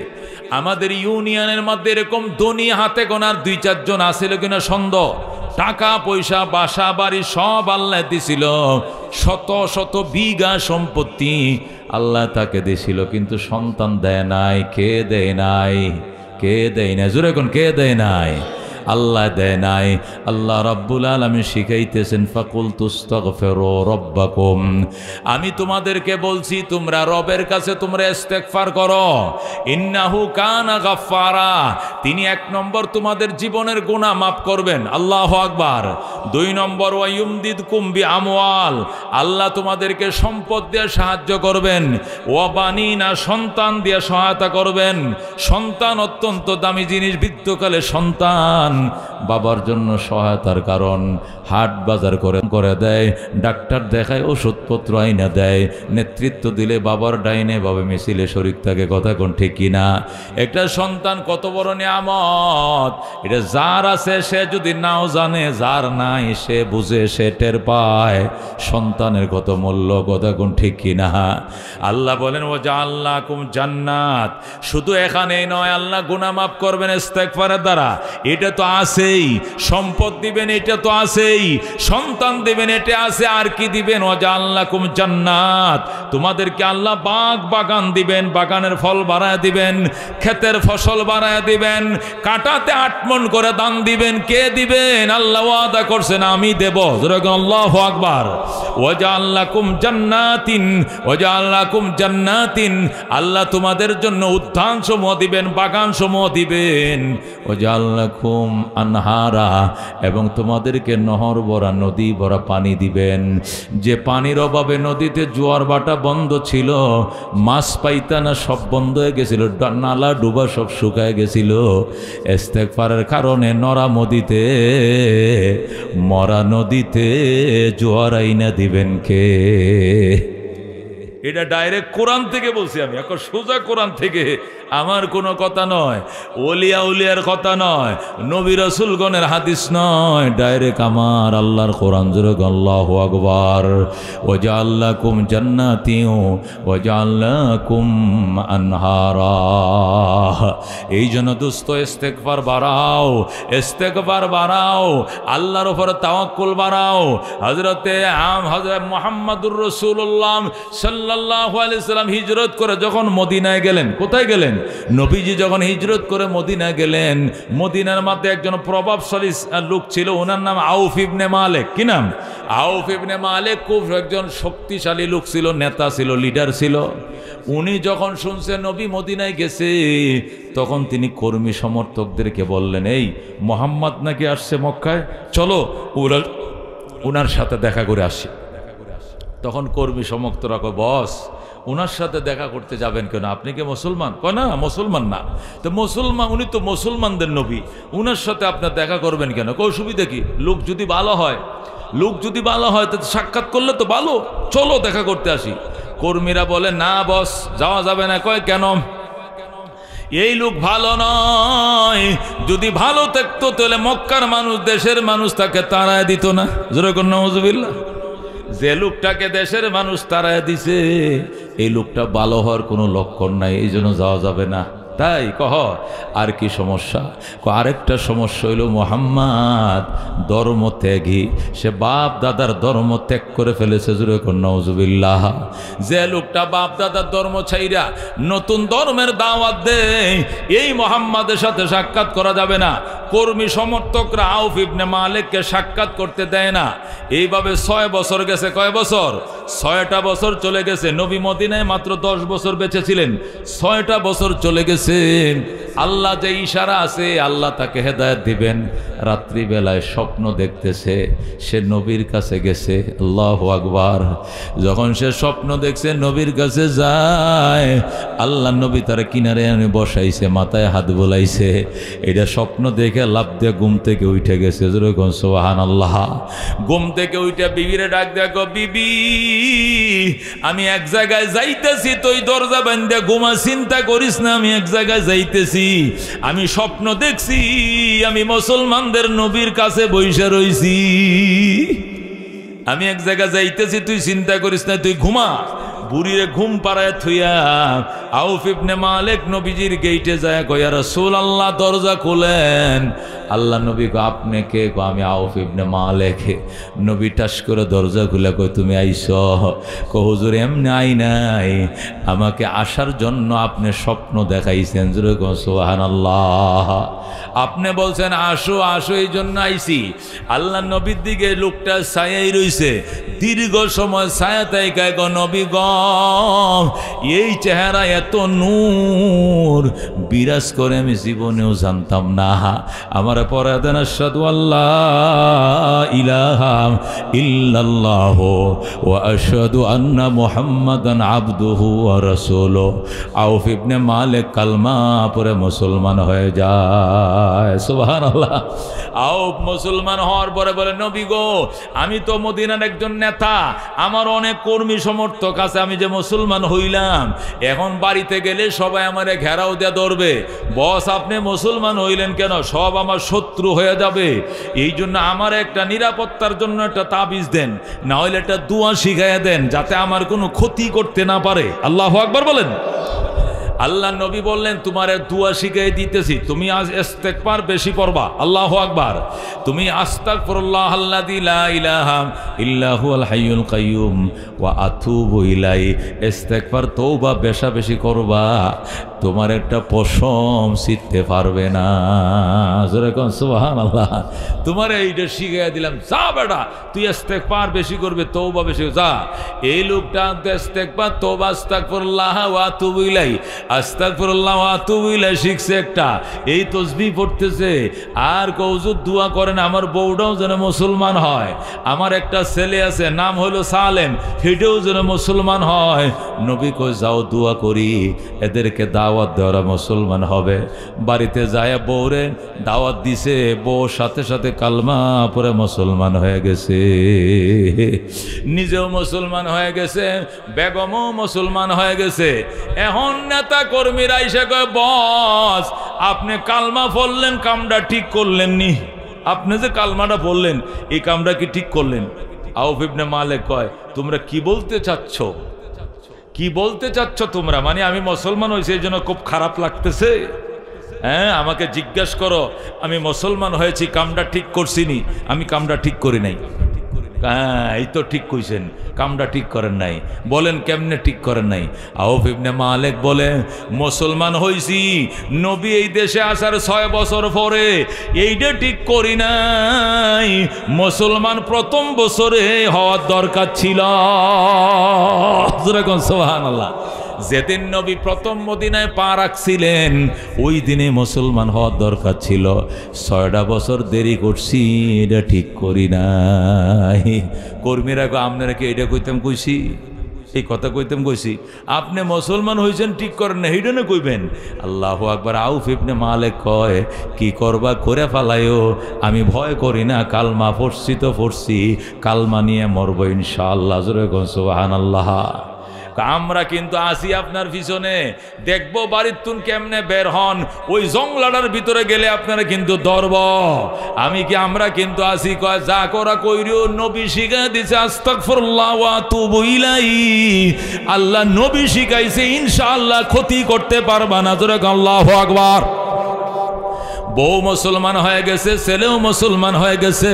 আমাদের ইউনিয়নের মধ্যে এরকম ধনী হাতে গোনার 2-4 জন আছিল কিনা সন্দেহ। টাকা পয়সা, বাসা বাড়ি সব আল্লাহ দিছিল, শত শত বিঘা সম্পত্তি আল্লাহ তাকে দিছিল, কিন্তু সন্তান দেয় নাই। কে দেয় নাই? কে দেয় নাই? জোরে কোন কে দেয় নাই? আল্লাহ দেয় নাই। আল্লাহ রাব্বুল আলামিন শিখাইতেছেন, ফাকুলতু আস্তাগফিরু রাব্বাকুম, আমি তোমাদেরকে বলছি তোমরা রবের কাছে তোমরা ইস্তেগফার করো। ইন্নাহু কানা গাফফারা, তিনি 1 নম্বর তোমাদের জীবনের গুনাহ মাফ করবেন। আল্লাহু আকবার। 2 নম্বর ওয়া ইউমদিদকুম বিআমওয়াল, আল্লাহ তোমাদেরকে সম্পদ দিয়ে সাহায্য করবেন। ওয়া বানিনা, সন্তান দিয়ে সহায়তা করবেন। সন্তান অত্যন্ত দামি জিনিস। বৃদ্ধকালে সন্তান বাবার জন্য সহায়তার কারণ। হাট বাজার করে দেয়, ডাক্তার দেখায়, ওষুধপত্র আইনা দেয়, নেতৃত্ব দিলে বাবার ডাইনে ভাবে মিছিলে শরীক থাকে। কথা কোন ঠিক কিনা? একটা সন্তান কত বড় নিয়ামত। এটা যার আছে সে যদি নাও জানে, যার নাই সে বুঝে, সে টের পায় সন্তানের কত মূল্য। কথা কোন ঠিক কিনা? আল্লাহ বলেন ও জাআলনাকুম জান্নাত, শুধু এখানেই নয়, আল্লাহ গুনাহ মাফ করবেন ইস্তেগফারের দ্বারা। এটা তো আছেই, সম্পদ দিবেন এটা তো আছেই, সন্তান দিবেন এটা আছে, আর কি দিবেন? ওয়াজআলনাকুম জান্নাত, তোমাদেরকে আল্লাহ বাগ বাগান দিবেন, বাগানের ফল বাড়ায় দিবেন, ক্ষেতের ফসল বাড়ায় দিবেন, কাটাতে 8 মণ করে দান দিবেন। কে দিবেন? আল্লাহ ওয়াদা করছেন আমি দেব। আল্লাহু আকবার। ওয়াজআলনাকুম জান্নাতিন, ওয়াজআলনাকুম জান্নাতিন, আল্লাহ তোমাদের জন্য উদ্যান সমূহ দিবেন, বাগান সমূহ দিবেন। ওয়াজআলনাকুম আনহারা, এবং তোমাদেরকে নহর ভরা, নদী ভরা পানি দিবেন। যে পানির অভাবে নদীতে জোয়ার ভাটা বন্ধ ছিল, মাছ পাইতা না, সব বন্ধ হয়ে গেছিল, নালা ডুবা সব শুকায় গেছিল, ইস্তেগফারের কারণে নরা নদীতে, মরা নদীতে জোয়ার আইনা দিবেন কে? এটা ডাইরেক্ট কোরআন থেকে বলছি আমি, এখন সোজা কোরআন থেকে, আমার কোনো কথা নয়, ওলিয়া উলিয়ার কথা নয়, নবী রাসূলগণের হাদিস নয়, ডাইরেক্ট আমার আল্লাহর কোরআন। জোরে আল্লাহু আকবার। ওয়াজআলনাকুম জান্নাতিন ওয়াজআলনাকুম আনহারা। এই জন্য দোস্ত ইস্তেগফার বাড়াও, ইস্তেগফার বাড়াও, আল্লাহর উপর তাওয়াক্কুল বাড়াও। হযরত মুহাম্মদুর রাসূলুল্লাহ সাল্লাল্লাহু আলাইহি সাল্লাম হিজরত করে যখন মদিনায় গেলেন, কোথায় গেলেন? নবীজি যখন হিজরত করে মদিনায় গেলেন, মদিনার মধ্যে একজন প্রভাবশালী লোক ছিল, ওনার নাম আউফ ইবনে মালিক। কি নাম? আউফ ইবনে মালিক। খুব একজন শক্তিশালী লোক ছিল, নেতা ছিল, লিডার ছিল। উনি যখন শুনছেন নবী মদিনায় গেছে, তখন তিনি কর্মী সমর্থকদেরকে বললেন, এই মোহাম্মদ নাকি আসছে মক্কায়, চলো ওনার সাথে দেখা করে আসি। তখন কর্মী সমর্থকরা কয়, বস ওনার সাথে দেখা করতে যাবেন কেন? আপনি কি মুসলমান? কয় না, মুসলমান না। তো মুসলমান, উনি তো মুসলমানদের নবী, ওনার সাথে আপনার দেখা করবেন কেন? কয় অসুবিধা কি? লোক যদি ভালো হয়, লোক যদি ভালো হয় তো সাক্ষাৎ করলে তো ভালো, চলো দেখা করতে আসি। কর্মীরা বলে, না বস যাওয়া যাবে না। কয় কেন? এই লোক ভালো নয়, যদি ভালো থাকতো তাহলে মক্কার মানুষ, দেশের মানুষ তাকে তাড়ায় দিত না। যেরকম নাউজুবিল্লাহ। যে লোকটাকে দেশের মানুষ তাড়ায় দিছে, এই লোকটা ভালো হওয়ার কোনো লক্ষণ নাই, এই জন্য যাওয়া যাবে না। তাই কহ আর কি সমস্যা? আরেকটা সমস্যা হইল মুহাম্মদ ধর্ম ত্যাগী, সে বাপ দাদার ধর্ম ত্যাগ করে ফেলেছে। জোরে কোন নাউজুবিল্লাহ। যে লোকটা বাপ দাদার ধর্ম ছাইরা নতুন ধর্মের দাওয়াত দেয়, এই মুহাম্মাদের সাথে সাক্ষাৎ করা যাবে না। কর্মী সমর্থকরা আউফ ইবনে মালিককে সাক্ষাৎ করতে দেয় না। এইভাবে 6 বছর গেছে। কয় বছর? 6টা বছর চলে গেছে। নবী মদিনায় মাত্র 10 বছর বেঁচে ছিলেন, 6টা বছর চলে গেছে। আল্লাহ যে ইশারা আছে, আল্লাহ তাকে হেদায়েত দিবেন। রাত্রিবেলায় স্বপ্ন দেখতেছে, সে নবীর কাছে গেছে। আল্লাহু আকবার। যখন সে স্বপ্ন দেখছে, নবীর কাছে যায়, আল্লাহ নবী তার কিনারে এনে বসাইছে, মাথায় হাত বোলাইছে। এটা স্বপ্ন দেখে লাফ দিয়ে ঘুম থেকে উঠে গেছে। যেরকম সুবহানাল্লাহ। ঘুম থেকে উঠে বিবিরে ডাক দেখো, বিবি আমি এক জায়গায় যাইতেছি, তুই দরজা বান্ধে ঘুমা, চিন্তা করিস না, আমি এক জায়গায় যাইতেছি। আমি স্বপ্ন দেখছি আমি মুসলমানদের নবীর কাছে বইসা রইছি। আমি এক জায়গায় যাইতেছি, তুই চিন্তা করিস না, তুই ঘুমা। বুড়িরে ঘুম পাড়ায় থুইয়া আউফ ইবনে মালিক নবীজির গেইটে যায়, কয় ইয়া রাসূলুল্লাহ দরজা খুলেন। আল্লাহ নবী কয় আপনি কে? কয় আমি আউফ ইবনে মালিক। নবী টাস করে দরজা খুলে কয় তুমি আইছো? কয় হুজুর এমনি আই নাই, আমাকে আসার জন্য আপনি স্বপ্ন দেখাইছেন। জোরে কয় সুবহানাল্লাহ। আপনি বলছেন আসো আসো, এই জন্য আইছি। আল্লাহ নবীর দিকে লোকটা ছায়াই রইছে, দীর্ঘ সময় ছায়া তাইকায়। গো নবী গ, এই চেহারা এত নূর বিরাজ করে আমি জীবনেও জানতাম না। আমার পরে দেন আশহাদু আল্লাহ ইলাহা ইল্লাল্লাহ ওয়া আশহাদু আন্না মুহাম্মাদান আবদুহু ওয়া রাসূলুহু। আউফ ইবনে মালিক কালমা পড়ে মুসলমান হয়ে যায়। সুবহানাল্লাহ। আউফ মুসলমান হওয়ার পরে বলে, নবী গো আমি তো মদিনার একজন নেতা, আমার অনেক কর্মী সমর্থক আছে, আমি যে মুসলমান হইলাম, এখন বাড়িতে গেলে সবাই আমারে ঘেরাও দিয়ে ধরবে। বস আপনি মুসলমান হইলেন কেন? সব আমার শত্রু হয়ে যাবে। এই জন্য আমার একটা নিরাপত্তার জন্য একটা তাবিজ দেন, না হলে একটা দোয়া শিখাইয়া দেন, যাতে আমার কোনো ক্ষতি করতে না পারে। আল্লাহু আকবার বলেন। আল্লাহ নবী বললেন তোমার দুয়া শিখাই দিতেছি, তুমি আজ ইস্তেগফার বেশি পড়বা। আল্লাহু আকবার। তুমি আস্তাগফিরুল্লাহ আল্লাযী লা ইলাহা ইল্লা হুয়াল হাইয়ুল কাইয়্যুম ওয়া আতুবু ইলাইহি, ইস্তেগফার তওবা বেশা বেশি করবা, তোমার একটা পশম ছিঁড়তে পারবে না। জোরে কোন সুবহানাল্লাহ। তোমার এইটা শিখাইয়া দিলাম, যা বেটা তুই ইস্তেগফার বেশি করবে, তওবা বেশি যা। এই লোকটা ইস্তেগফার তওবা আস্তাগফিরুল্লাহ ওয়া আতুবু ইলাইহি, আস্তাগফিরুল্লাহ ওয়া আতুবু ইলাইহি শিখছে একটা, এই তাসবিহ পড়তেছে আর কওজুদ দোয়া করেন আমার বউটাও যেন মুসলমান হয়, আমার একটা ছেলে আছে নাম হলো সালেম, সেটাও যেন মুসলমান হয়। নবী কই যাও দোয়া করি, এদেরকে দাওয়াত দেওয়া মুসলমান হবে। বাড়িতে যায় বউরে দাওয়াত দিছে, বউ সাথে সাথে কালমা পড়ে মুসলমান হয়ে গেছে, নিজেও মুসলমান হয়ে গেছে, বেগমও মুসলমান হয়ে গেছে। এখন নেতা কর্মীরা এসে কয় বস আপনি কালমা পড়লেন, কামটা ঠিক করলেন নি, আপনি যে কালমাটা বললেন এই কামটা কি ঠিক করলেন? আউফ ইবনে মালিক কয় তোমরা কি বলতে চাচ্ছ, কি বলতে চাচ্ছ তোমরা? মানে আমি মুসলমান হয়েছি এই জন্য খুব খারাপ লাগতেছে? হ্যাঁ, আমাকে জিজ্ঞেস করো আমি মুসলমান হয়েছি, কামটা ঠিক করছিনি? আমি কামটা ঠিক করি নাই। হ্যাঁ এই তো ঠিক কইছেন, কামটা ঠিক করেন নাই। বলেন কেমনে ঠিক করেন নাই? আউফ ইবনে মালিক বলে মুসলমান হইছি নবী এই দেশে আসার 6 বছর পরে, এইটা ঠিক করি নাই। মুসলমান প্রথম বছরে হওয়ার দরকার ছিল। সুবহানাল্লাহ। যেদিন নবী প্রথম মদিনায় পা রাখছিলেন ওই দিনে মুসলমান হওয়ার দরকার ছিল। 6টা বছর দেরি করছি, এটা ঠিক করি নাই। কর্মীরা আপনারা কি এটা কইতাম কইছি, এই কথা কইতাম কইছি? আপনি মুসলমান হয়েছেন ঠিক করেন না, এইটা না কইবেন। আল্লাহু আকবার। আউফ ইবনে মালিক কয় কি করবা করে ফেলাইও, আমি ভয় করি না, কালমা পড়ছি তো পড়ছি, কালমা নিয়ে মরবো ইনশাআল্লাহ। জোরে কোন সুবহানাল্লাহ। আমরা কিন্তু আসি আপনার পিছনে, দেখবো বাড়ির তুন কেমনে বের হন, ওই জংলাটার ভিতরে গেলে আপনারা কিন্তু ধরব। আমি কি আমরা কিন্তু আসি কয় যা করা কইরিও, নবী শিখা দিছে আস্তাগফিরুল্লাহ ওয়া আতুবু ইলাইহি, আল্লাহ নবী শিখাইছে, ইনশাআল্লাহ ক্ষতি করতে পারবা না। জোরে আল্লাহু আকবার। বউ মুসলমান হয়ে গেছে, ছেলেও মুসলমান হয়ে গেছে।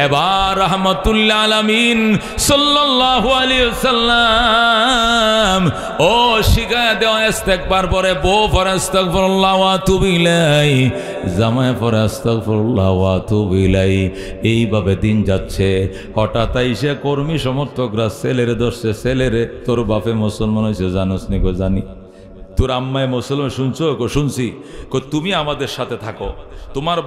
এবার রাহমাতুল্লিল আলামিন সাল্লাল্লাহু আলাইহি ওয়াসাল্লাম ও শিখায়া দেওয়া ইস্তেগফার পরে বউ পরে আস্তাগফিরুল্লাহ ওয়া আতুবু ইলাইহি, জামাই পরে আস্তাগফিরুল্লাহ ওয়া আতুবু ইলাইহি। এইভাবে দিন যাচ্ছে। হঠাৎ আইসা কর্মী সমর্থকরা ছেলেরে ধরছে, ছেলেরে তোর বাপে মুসলমান হয়েছে জানোস নি? গো জানি। তোর আম্মায় মুসলমান শুনছো? শুনছি। তুমি আমাদের সাথে থাকো, তোমার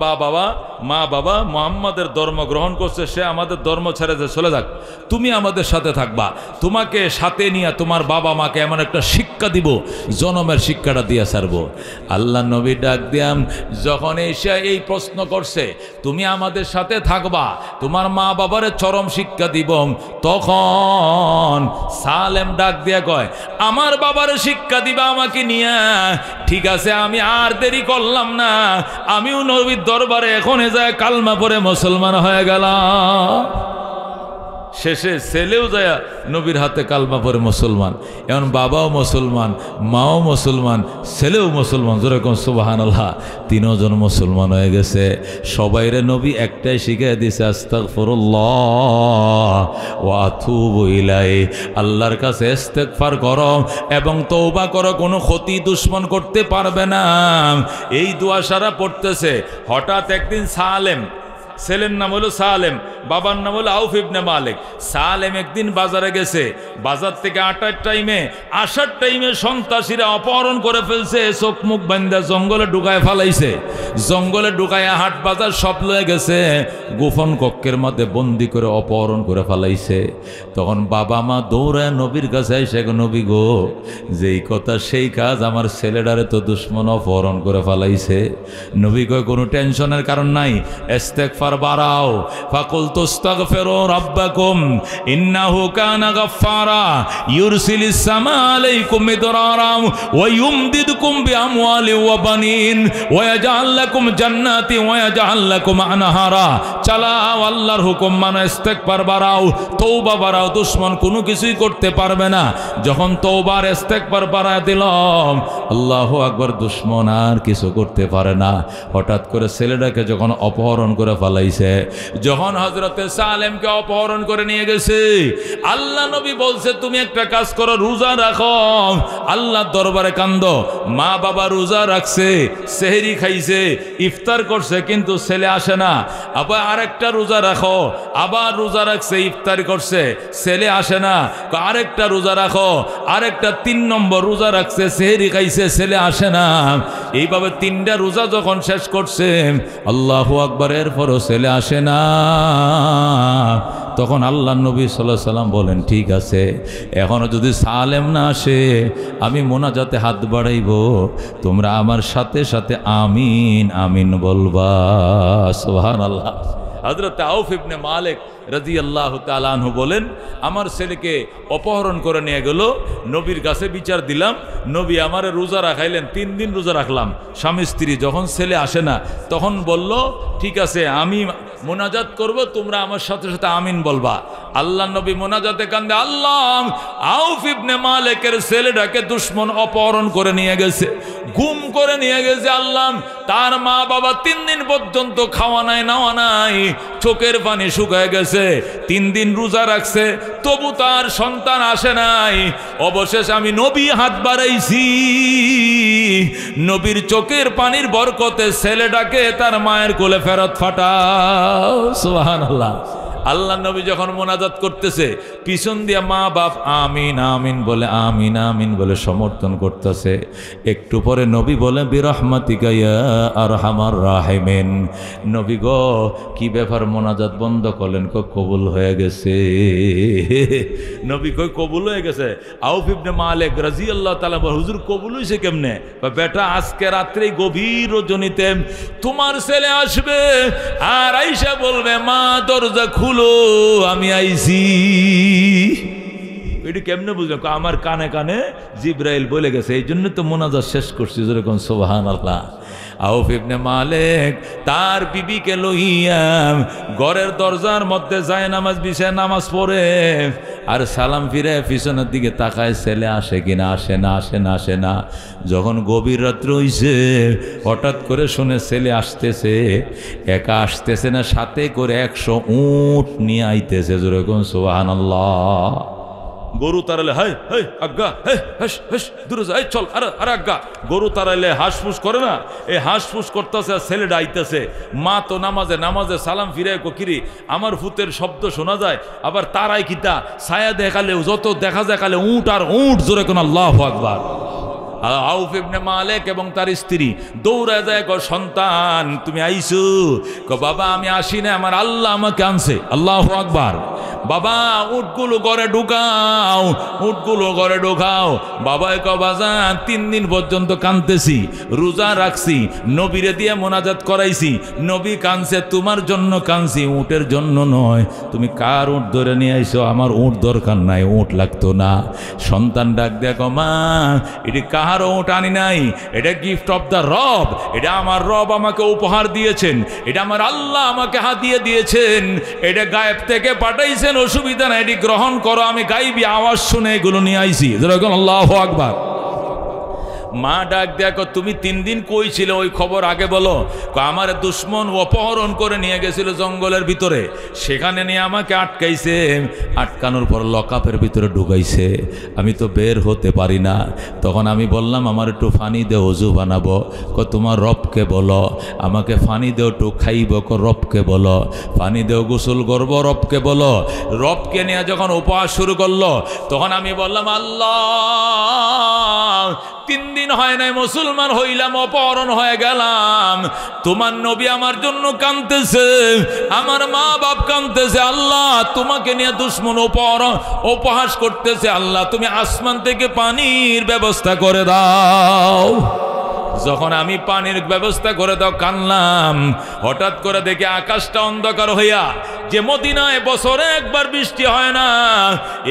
মা বাবা মুহাম্মাদের ধর্ম গ্রহণ করছে, সে আমাদের ধর্ম ছেড়ে যে চলে যাক, তুমি আমাদের সাথে থাকবা, তোমাকে সাথে নিয়ে তোমার বাবা মাকে এমন একটা শিক্ষা দিব, জনমের শিক্ষাটা দিয়ে ছাড়বো। আল্লাহ নবী ডাক দিয়াম যখন এসে এই প্রশ্ন করছে তুমি আমাদের সাথে থাকবা, তোমার মা বাবারে চরম শিক্ষা দিব, তখন সালেম ডাক দিয়া কয় আমার বাবারে শিক্ষা দিবা আমাকে নিয়া? ঠিক আছে, আমি আর দেরি করলাম না, আমিও নবীর দরবারে এখনে যায় কালমা পড়ে মুসলমান হয়ে গেলাম। শেষে ছেলেও যায় নবীর হাতে কালমা পড়ে মুসলমান। এখন বাবাও মুসলমান, মাও মুসলমান, ছেলেও মুসলমান। যেরকম সুবহানাল্লাহ, 3 জন মুসলমান হয়ে গেছে। সবাইরে নবী একটাই শিখিয়ে দিছে আস্তাগফিরুল্লাহ ওয়া আতুবু ইলাইহি, আল্লাহর কাছে ইস্তেগফার করো এবং তওবা করো, কোনো ক্ষতি দুশ্মন করতে পারবে না। এই দোয়া সারা পড়তেছে। হঠাৎ একদিন সালেম, ছেলের নাম হলো সালেম, বাবার নাম হলো আউফ ইবনে মালিক। সালেম একদিন বাজারে গেছে, বাজার থেকে আসার টাইমে সন্ত্রাসীরা অপহরণ করে ফেলছে, চোখ মুখ বান্ধা জঙ্গলে ঢুকায় ফেলাইছে। জঙ্গলে ঢুকায় হাট বাজার সব লয়ে গেছে, গোপন কক্ষের মধ্যে বন্দি করে অপহরণ করে ফেলাইছে। তখন বাবা মা দৌড়ায় নবীর কাছে এসে, নবী গো যেই কথা সেই কাজ, আমার ছেলেটারে তো দুশ্মন অপহরণ করে ফেলাইছে। নবী কয় কোনো টেনশনের কারণ নাই, ইস্তেগফার বাড়াও। ফাকুল কুলতুস্তাগফিরু রাব্বাকুম ইন্নাহু কানা গাফফারা ইউরসিলিস সামা আলাইকুম মিদরারা ওয়া ইউমদিদকুম বিআমওয়ালিন ওয়া বানিন ওয়া ইয়াজআল লাকুম জান্নাতি ওয়া ইয়াজআল লাকুম আনহারা। চালাও আল্লাহর হুকুম মানো, ইস্তেগফার বাড়াও, তওবা বাড়াও, দুশমন কোনো কিছুই করতে পারবে না। যখন তওবার ইস্তেগফার বাড়ায় দিলাম, আল্লাহু আকবার, দুশমন আর কিছু করতে পারে না। হঠাৎ করে ছেলেটাকে যখন অপহরণ করে ফেলাইছে, যখন হযরতে সালেমকে অপহরণ করে নিয়ে গেছে, আল্লাহ নবী বলছে তুমি একটা কাজ করো, রোজা রাখো, আল্লাহর দরবারে কান্দো। মা বাবা রোজা রাখছে, সেহরি খাইছে, ইফতার করছে, কিন্তু ছেলে আসে না। আবার আরেকটা রোজা রাখো, আবার রোজা রাখছে, ইফতার করছে, ছেলে আসে না। আরেকটা রোজা রাখো, আরেকটা 3 নম্বর রোজা রাখছে, সেহরি খাইছে, ছেলে আসে না। এইভাবে 3টা রোজা যখন শেষ করছে, আল্লাহু আকবার, এরপরও ছেলে আসে না। তখন আল্লাহ নবী সাল্লাল্লাহু আলাইহি সাল্লাম বলেন, ঠিক আছে, এখনো যদি সালেম না আসে, আমি মোনাজাতে হাত বাড়াইব, তোমরা আমার সাথে সাথে আমিন আমিন বলবা। সুবহানাল্লাহ। হযরত আউফ ইবনে মালিক রাদিয়াল্লাহু তাআলা আনহু বলেন, আমার ছেলেকে অপহরণ করে নিয়ে গেল, নবীর কাছে বিচার দিলাম, নবী আমারে রোজা রাখাইলেন, 3 দিন রোজা রাখলাম স্বামী স্ত্রী। যখন ছেলে আসে না, তখন বলল, ঠিক আছে, আমি মোনাজাত করব, তোমরা আমার সাথে সাথে আমিন বলবা। আল্লাহ নবী মোনাজাতে কান্দে, আল্লাহ, আউফ ইবনে মালিকের ছেলেটাকে দুশমন অপহরণ করে নিয়ে গেছে, গুম করে নিয়ে গেছে। আল্লাহ, তার মা বাবা 3 দিন পর্যন্ত খাওয়া নাই, নাওয়া নাই, চোখের পানি শুকায় গেছে, 3 দিন রোজা রাখছে, তবু তার সন্তান আসে নাই। অবশেষে আমি নবী হাত বাড়াইছি, নবীর চোখের পানির বরকতে ছেলেটাকে তার মায়ের কোলে ফেরত ফাটাও। সুবহানাল্লাহ। আল্লাহ নবী যখন মোনাজাত করতেছে, পিছন দিয়া মা বাপ আমিন আমিন বলে, আমিন আমিন বলে সমর্থন করতেছে। একটু পরে নবী বলে, বিরহমাতিকা ইয়া আরহামার রাহিমিন। নবী গো, কি ব্যাপার, মোনাজাত বন্ধ করলেন? কবুল হয়ে গেছে। নবী কই কবুল হয়ে গেছে? আউফ ইবনে মালিক রাদিয়াল্লাহু তাআলা বলে, হুজুর কবুল হইছে কেমনে? বেটা, আজকে রাত্রে গভীর রজনীতে তোমার ছেলে আসবে, আর আয়েশা বলবে, মা দরজা খুলো, আমি আইছি। এটি কেমনে বুঝলাম? আমার কানে কানে জিবরাইল বলে গেছে, এই জন্য তো মোনাজাত শেষ করছি। যেরকম সুবহানাল্লাহ। আউফ ইবনে মালিক তার বিবিকে লইয়া ঘরের দরজার মধ্যে যায়, নামাজ বিছায় নামাজ পড়ে, আর সালাম ফিরে পিছনের দিকে তাকায়, ছেলে আসে কিনা, আসে না, আসে না, আসে না। যখন গভীর রাত্র হইছে, হঠাৎ করে শুনে ছেলে আসতেছে, একা আসতেছে না, সাথে করে 100 উট নিয়ে আইতেছে। যেরকম সুবহানাল্লাহ। গরু তাড়ালে হাই হাই আজ্ঞা, হে হাস হাস, দূরে যাই, চল, আরে আজ্ঞা। গরু তাড়াইলে হাঁসফুস করে না, এই হাঁসফুস করতেছে, আর ছেলেটা আইতেছে। মা তো নামাজে নামাজে সালাম ফিরে কিরি, আমার ফুতের শব্দ শোনা যায়, আবার তারাই কিতা ছায়া দেখালে, যত দেখা যায় খালে উট আর উট। জোরে কোন আল্লাহু আকবার। আউফ ইবনে মালিক এবং তার স্ত্রী দৌড়ে যায়, সন্তান তুমি আইছো? বাবা, আমি আসি না, আমার আল্লাহ আমাকে আনছে। আল্লাহু আকবার। বাবা, উটগুলো ঘরে ঢুকাও, উটগুলো ঘরে ঢুকাও। বাবাই বাজান, 3 দিন পর্যন্ত কাঁদতেছি, রোজা রাখছি, নবীরে দিয়ে মোনাজাত করাইছি, নবী কাঁদছে, তোমার জন্য কাঁদছি, উটের জন্য নয়। তুমি কার উট ধরে নিয়ে আইছো? আমার উট দরকার নাই, উট লাগতো না। সন্তান ডাক দেখো, মা, এটি কাহার উট আনি নাই, এটা গিফট অফ দ্য রব, এটা আমার রব আমাকে উপহার দিয়েছেন, এটা আমার আল্লাহ আমাকে হাতিয়ে দিয়েছেন, এটা গায়েব থেকে পাঠাইছেন, অসুবিধা নাই, এটি গ্রহণ করো, আমি গাইবি আওয়াজ শুনে এগুলো নিয়ে আইছি। যেরকম আল্লাহু আকবার। মা ডাক দেখো, তুমি 3 দিন কই ছিল, ওই খবর আগে বলো। আমার দুশমন অপহরণ করে নিয়ে গেছিল জঙ্গলের ভিতরে, সেখানে নিয়ে আমাকে আটকাইছে, আটকানোর পর লকআপের ভিতরে ঢুকাইছে, আমি তো বের হতে পারি না। তখন আমি বললাম, আমার একটু ফানি দে, ওযু বানাবো। তোমার রবকে বলো, আমাকে ফানি দেও, একটু খাইব, রবকে বলো, ফানি দেও, গোসল করবো, রবকে বলো। রবকে নিয়ে যখন উপহাস শুরু করলো, তখন আমি বললাম, আল্লাহ, 3 দিন হয় নাই মুসলমান হইলাম, অপহরণ হয়ে গেলাম, তোমার নবী আমার জন্য কাঁদতেছে, আমার মা বাপ কাঁদতেছে, আল্লাহ তোমাকে নিয়ে দুশমন উপহাস করতেছে, আল্লাহ তুমি আসমান থেকে পানির ব্যবস্থা করে দাও। যখন আমি পানির ব্যবস্থা করে দাও কানলাম, হঠাৎ করে দেখি আকাশটা অন্ধকার হইয়া, যে মদিনায় বছরে একবার বৃষ্টি হয় না,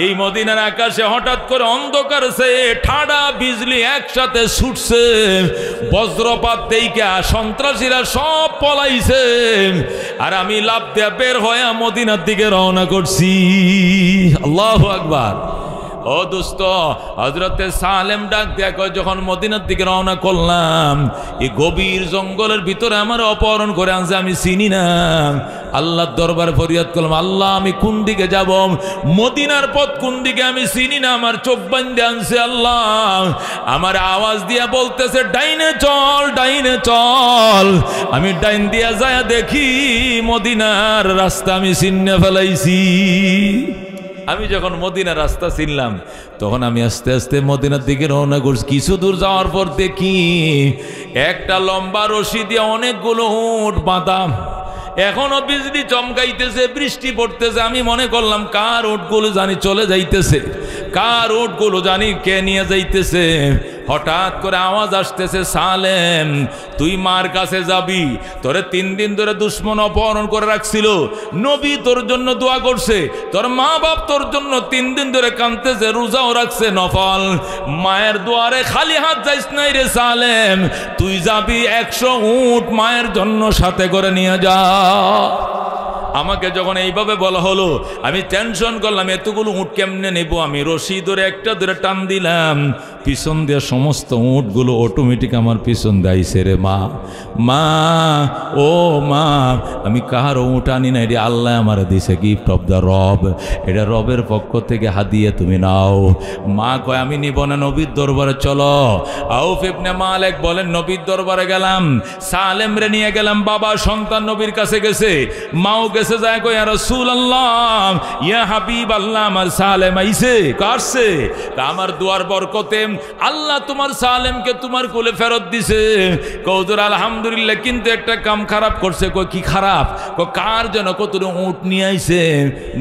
এই মদিনার আকাশে হঠাৎ করে অন্ধকার সে ঠাডা বিজলি একসাথে ছুটছে। বজ্রপাত দেইকা সন্ত্রাসীরা সব পলাইছে, আর আমি লাফ দিয়া বের হয়ে মদিনার দিকে রওনা করছি। আল্লাহু আকবার। ও দোস্ত, হযরতে সালেম ডাক দেখো, যখন মদিনার দিকে রওনা করলাম, এই গভীর জঙ্গলের ভিতরে আমার অপহরণ করে আনছে, আমি চিনি না। আল্লাহর দরবারে ফরিয়াদ করলাম, আল্লাহ আমি কোন দিকে যাব, মদিনার পথ কোন দিকে আমি চিনি না, আমার চোখ বাঁধে আনছে। আল্লাহ আমার আওয়াজ দিয়া বলতেছে ডাইনে চল, ডাইনে চল। আমি ডাইন দিয়া যায় দেখি মদিনার রাস্তা আমি চিনে ফেলাইছি। আমি যখন মদিনার রাস্তা চিনলাম, তখন আমি আস্তে আস্তে মদিনার দিকে রওনা করছি। কিছু দূর যাওয়ার পর দেখি একটা লম্বা রশি দিয়ে অনেকগুলো উট বাঁধা, এখনো বিজলি চমকাইতেছে, বৃষ্টি পড়তেছে। আমি মনে করলাম কার উটগুলো জানি চলে যাইতেছে, কার উটগুলো জানি কে নিয়ে যাইতেছে। হঠাৎ করে আওয়াজ আসতেছে, সালেম তুই মার কাছে যাবি, তোরে 3 দিন ধরে দুশ্মন অপহরণ করে রাখছিল, নবী তোর জন্য দোয়া করছে, তোর মা বাপ তোর জন্য 3 দিন ধরে কাঁদতেছে, রোজাও রাখছে নফল, মায়ের দুয়ারে খালি হাত যাইস নাই রে সালেম, তুই যাবি 100 উট মায়ের জন্য সাথে করে নিয়ে যা। আমাকে যখন এইভাবে বলা হলো, আমি টেনশন করলাম, এতগুলো উট কেমনে নেব। আমি রশি ধরে একটা ধরে টান দিলাম, পিছন দিয়ে সমস্ত উটগুলো অটোমেটিক আমার পিছন দেয়ছে রে মা। মা, ও মা, আমি কার উট আনি না, এটা আল্লাহ আমার দিছে, গিফট অফ দ্য রব, এটা রবের পক্ষ থেকে হাদিয়ে তুমি নাও। মা কয় আমি নিব না, নবীর দরবারে চলো। আউফ ইবনে মালিক বলেন নবীর দরবারে গেলাম, সালেম রে নিয়ে গেলাম। বাবা সন্তান নবীর কাছে গেছে, মাও গেছে, যায় কই ইয়া রাসূলুল্লাহ, ইয়া হাবিব আল্লাহ, আমার সালেম আইছে, কারছে আমার দুয়ার বরকতে আল্লাহ তোমার সালেমকে তোমার কোলে ফেরত দিছে। কৌজুর আলহামদুলিল্লাহ, কিন্তু একটা কাম খারাপ করছে। কই কি খারাপ? কার যেন কতটা উট নিয়ে আইছে।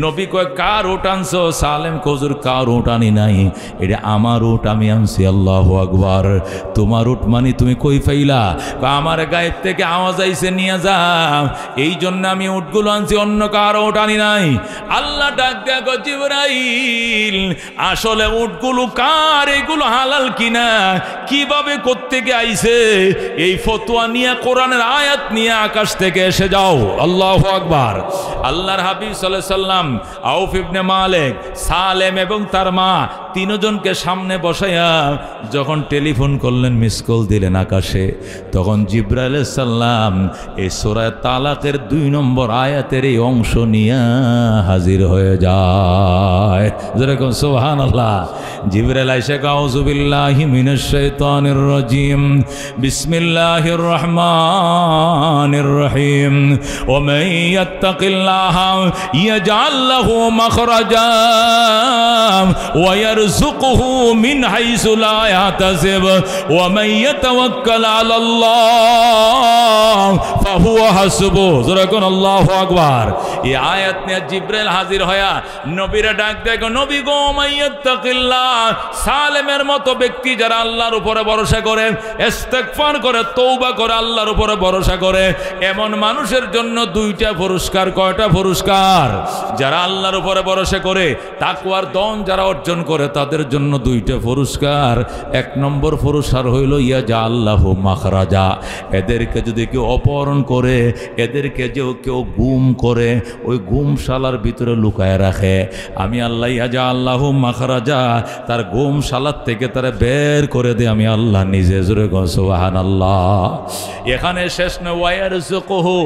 নবী কয় কার উট আনছো? সালেম কৌজুর কার উট আনি নাই, এটা আমার উট, আমি আনছি। আল্লাহু আকবার। তোমার উট মানে তুমি কই পাইলা? আমার গায়েব থেকে আওয়াজ আইছে নিয়ে যা, এই জন্য আমি উটগুলো আনছি, অন্য কার উট আনি নাই। আল্লাহ ডাক দেয়া কয় জিবরাইল, আসলে উটগুলো কার, এগুলো হালাল কিনা, কিভাবে কোত্থেকে আইছে, এই ফতোয়া নিয়ে কোরআনের আয়াত নিয়ে আকাশ থেকে এসে যাও। আল্লাহু আকবার। আল্লাহর হাবিব সাল্লাল্লাহু আলাইহি সাল্লাম আউফ ইবনে মালিক, সালেম এবং তার মা তিনজনকে সামনে বসাইয়া যখন টেলিফোন করলেন, মিস কল দিলেন আকাশে, তখন জিবরাইল আলাইহিস সালাম এই সূরা তালাকের 2 নম্বর আয়াতের এই অংশ নিয়ে হাজির হয়ে যায়। যেরকম সুবহানাল্লাহ। জিবরাইল আইসা আউযু বিল্লাহি মিনাশ শাইতানির রাজিম, বিসমিল্লাহির রহমানির রহিম, ওয়া মান ইয়াত্তাকিল্লাহা ইয়াজআল লাহু মাখরাজা ওয়া ইয়ারযুকুহু মিন হাইসু লা ইয়াহতাসিব ওয়া মান ইয়াতাওয়াক্কাল আলাল্লাহ ফাহুয়া হাসবু। যেরকম আল্লাহু আকবার। এই আয়াত নিয়ে জিবরাইল হাজির হয়া নবীরা ডাক দেখো, নবী গো মাইয়াত্তাকিল্লাহ, সালেমের মতো ব্যক্তি যারা আল্লাহর উপরে ভরসা করে, ইস্তেগফার করে, তওবা করে, আল্লাহর উপরে ভরসা করে, এমন মানুষের জন্য 2টা পুরস্কার। কয়টা পুরস্কার? যারা আল্লাহর উপরে ভরসা করে, তাকওয়ার দন যারা অর্জন করে, তাদের জন্য 2টা পুরস্কার। 1 নম্বর পুরস্কার হইল ইয়াজআল লাহু মাখরাজা, এদেরকে যদি কেউ অপহরণ করে, এদেরকে যে কেউ গুম করে, ওই গুমশালার ভিতরে লুকায় রাখে, আমি আল্লাহ ইয়াজআল লাহু মাখরাজা, তার গুমশালার থেকে তারা বের করে দে আমি আল্লাহ নিজে। জোরে গো সুবহানাল্লাহ। এখানে শেষ নয়, ওয়ায়ারযুকুহু,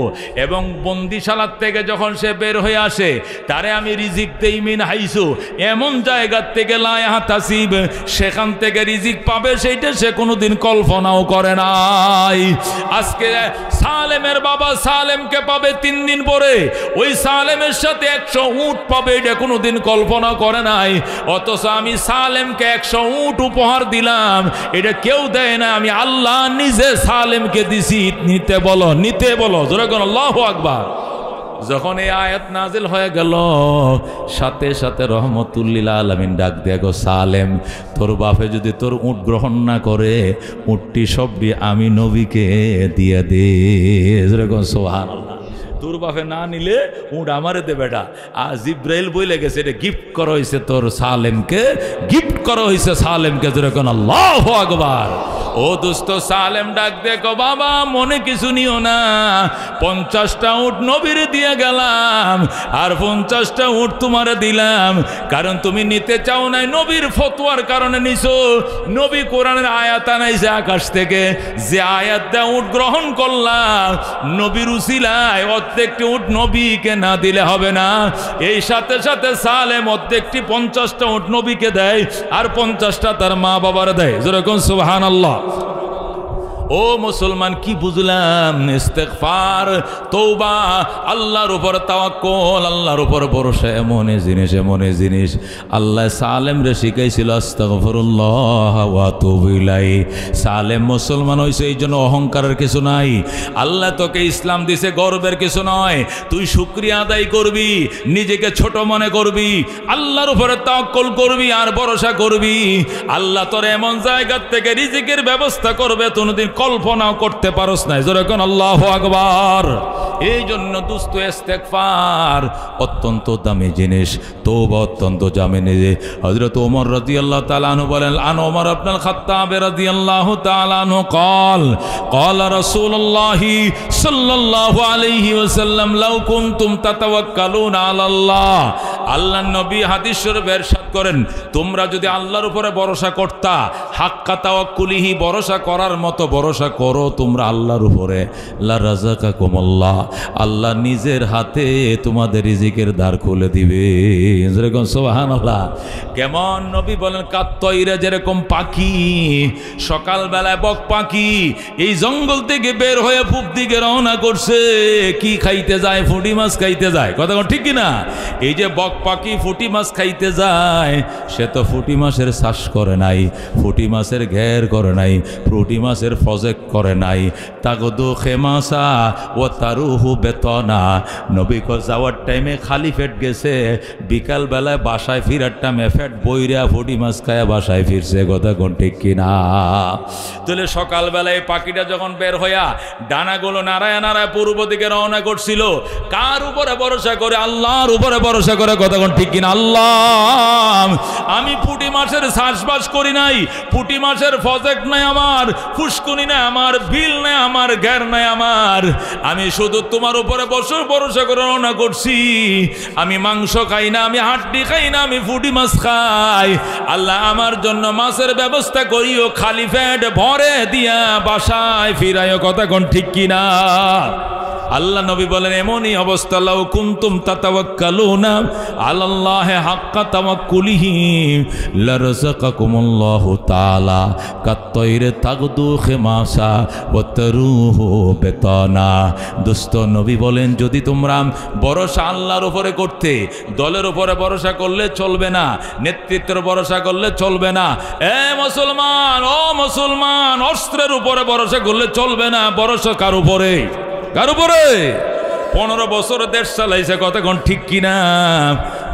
এবং বন্দিশালার থেকে যখন সে বের হয়ে আসে, তারে আমি রিজিক দেই মিন হাইসু, এমন জায়গার থেকে লা ইয়াহতাসিব, সেখান থেকে রিজিক পাবে সেইটা সে কোনোদিন কল্পনাও করে নাই। আজকে সালেমের বাবা সালেমকে পাবে 3 দিন পরে, ওই সালেমের সাথে 100 উট পাবে, এটা কোনোদিন কল্পনা করে নাই। অথচ আমি সালেমকে 100 উট উপহার দিলাম, এটা কেউ দেয় না, আমি আল্লাহ নিজে সালেমকে দিছি। নিতে বলো, নিতে বলো। জোরে কোন আল্লাহু আকবার। যখন এই আয়াত নাজিল হয়ে গেল, সাথে সাথে রহমতুল্লিল আলামিন ডাক দিয়ে গো সালেম, তোর বাপে যদি তোর উট গ্রহণ না করে, উটটি সবটি আমি নবীকে দিয়ে দে। যেরকম সুবহানাল্লাহ, তোর বাপে না নিলে উট আমারে দে বেটা। আর জিব্রাইল বলে গেছে এটা গিফট করা হয়েছে তোর সালেমকে, গিফট করা হয়েছে সালেমকে। যেরকম আল্লাহু আকবার। ও দোস্ত সালেম ডাক দেখো, বাবা মনে কিছু নিও না, 50টা উট নবীর দিয়ে গেলাম আর 50টা উট তোমারে দিলাম, কারণ তুমি নিতে চাও নাই, নবীর ফতোয়ার কারণে নিছো। নবী কোরআনের আয়াত আনাইছে আকাশ থেকে, যে আয়াত দেয়া উট গ্রহণ করলাম, নবীর উসিলায় অর্ধেকটি উট নবীকে না দিলে হবে না। এই সাথে সাথে সালেম অর্ধেকটি 50টা উট নবীকে দেয় আর 50টা তার মা বাবার দেয়। যেরকম সুবহানাল্লাহ। ও মুসলমান, কি বুঝলাম? ইস্তেগফার, তওবা, আল্লাহর উপর তাওয়াক্কুল, আল্লাহর উপর ভরসা এমন জিনিস, এমন জিনিস। আল্লাহ সালেম রে শিখাইছিল আস্তাগফিরুল্লাহ ওয়া আতুবু ইলাইহি। সালেম মুসলমান হইছে, এই জন্য অহংকারের কিছু নাই। আল্লাহ তোকে ইসলাম দিছে, গর্বের কিছু নয়। তুই শুকরিয়া আদায় করবি, নিজেকে ছোট মনে করবি, আল্লাহর উপরে তাওয়াক্কুল করবি আর ভরসা করবি। আল্লাহ তোর এমন জায়গা থেকে রিজিকের ব্যবস্থা করবে কোনদিন কল্পনাও করতে পারস নাই। যেরকম আল্লাহু আকবার। এই জন্য দোস্ত ইস্তেগফার অত্যন্ত দামি জিনিস, তওবা অত্যন্ত দামি জিনিস। হযরত ওমর রাদিয়াল্লাহু তাআলা আনহু বলেন, আন ওমর ইবনুল খাত্তাব রাদিয়াল্লাহু তাআলা আনহু قال رسول الله صلى الله عليه وسلم لو كنتم تتوكلون على الله। আল্লাহর নবী হাদিস শরীফে ইরশাদ করেন, তোমরা যদি আল্লাহর উপরে ভরসা করতা, হাক্কা তাওয়াক্কুলিহি, ভরসা করার মতো ভরসা করো তোমরা আল্লাহর উপরে, লা রাযাকাকুমুল্লাহ, আল্লাহ নিজের হাতে তোমাদের রিজিকের দ্বার খুলে দিবে। যেরকম সুবহানাল্লাহ। কেমন? নবী বলেন, কাত্তয়রা, যেরকম পাখি সকালবেলায়, বক পাখি এই জঙ্গল থেকে বের হয়ে পূব দিকে রওনা করছে, কি খাইতে যায়? ফুটি মাছ খাইতে যায়। কথা ঠিক কিনা? এই যে বক পাখি ফুটি মাছ খাইতে যায়, সে তো ফুটি মাছের চাষ করে নাই, ফুটি মাছের ঘের করে নাই, ফুটি মাছের প্রজেক্ট করে নাই। তাগদু খেমাসা ও তারুহু বেতনা। নবী যাওয়ার টাইমে খালি পেট গেছে, বিকাল বেলায় বাসায় ফিরার টাইমে পেট বইরা ফুটি মাছ খায়া বাসায় ফিরছে। কথা কোন ঠিক কিনা? তাহলে সকালবেলায় পাখিটা যখন বের হইয়া ডানাগুলো নাড়ায় নাড়ায় পূর্ব দিকে রওনা করছিল, কার উপরে ভরসা করে? আল্লাহর উপরে ভরসা করে। কথা কোন ঠিক কিনা? আল্লাহ, আমি পুঁটি মাছের চাষবাস করি নাই, পুঁটি মাছের প্রজেক্ট নাই আমার, ফুসকুনি নাই আমার, বিল নাই আমার, ঘের নাই আমার, আমি শুধু তোমার উপরে ভরসা করে রওনা করছি। আমি মাংস খাই না, আমি হাড্ডি খাই না, আমি পুঁটি মাছ খাই। আল্লাহ আমার জন্য মাছের ব্যবস্থা করিও, খালি পেট ভরে দিয়া বাসায় ফিরাইও। কথা কোন ঠিক কিনা? আল্লাহ নবী বলেন, এমনই অবস্থা, লাউ কুনতুম তাতাওয়াক্কালুনা আলাল্লাহি হাক্কা তাওয়াক্কুলিহি লারাযাকাকুমুল্লাহু তাআলা কাত্তায়রি তাগদু খিমাসা ওয়া তারুহু বেতানা। দোস্ত নবী বলেন, যদি তোমরা ভরসা আল্লাহর উপরে করতে, দলের উপরে ভরসা করলে চলবে না, নেতৃত্বের ভরসা করলে চলবে না। এ মুসলমান, ও মুসলমান, অস্ত্রের উপরে ভরসা করলে চলবে না। ভরসা কার উপরে? কার উপরে? 15 বছর দেশ চালাইছে। কথা কোন ঠিক কিনা?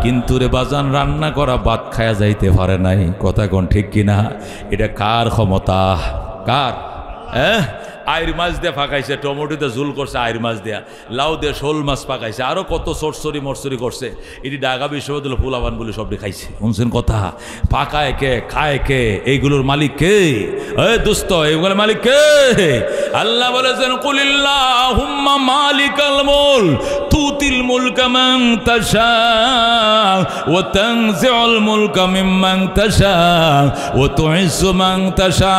কিন্তু রে বাজান, রান্না করা ভাত খায়া যাইতে পারে নাই। কথা কোন ঠিক কিনা? এটা কার ক্ষমতা? কার? আইর মাছ দিয়ে পাকাইছে, টমেটোতে ঝুল করছে, আইর মাছ দিয়া, লাউ দিয়ে শোল মাছ পাকাইছে, আরো কত সরসরি মরসরি করছে। এটি ঢাকা বিশ্ববিদ্যালয় ফুলাবান বলে সবটি খাইছে। শুনছেন কথা? পাকায় কে, খায় কে? এইগুলোর মালিক কে? দোস্ত, এইগুলোর মালিক কে? আল্লাহ বলেছেন, কুলিল্লাহুম্মা মালিকাল মুলক তুতিল মুলকা মান তাশা ওয়া তানজিউল মুলকা মিম্মান তাশা ওয়া তুইজ্জু মান তাশা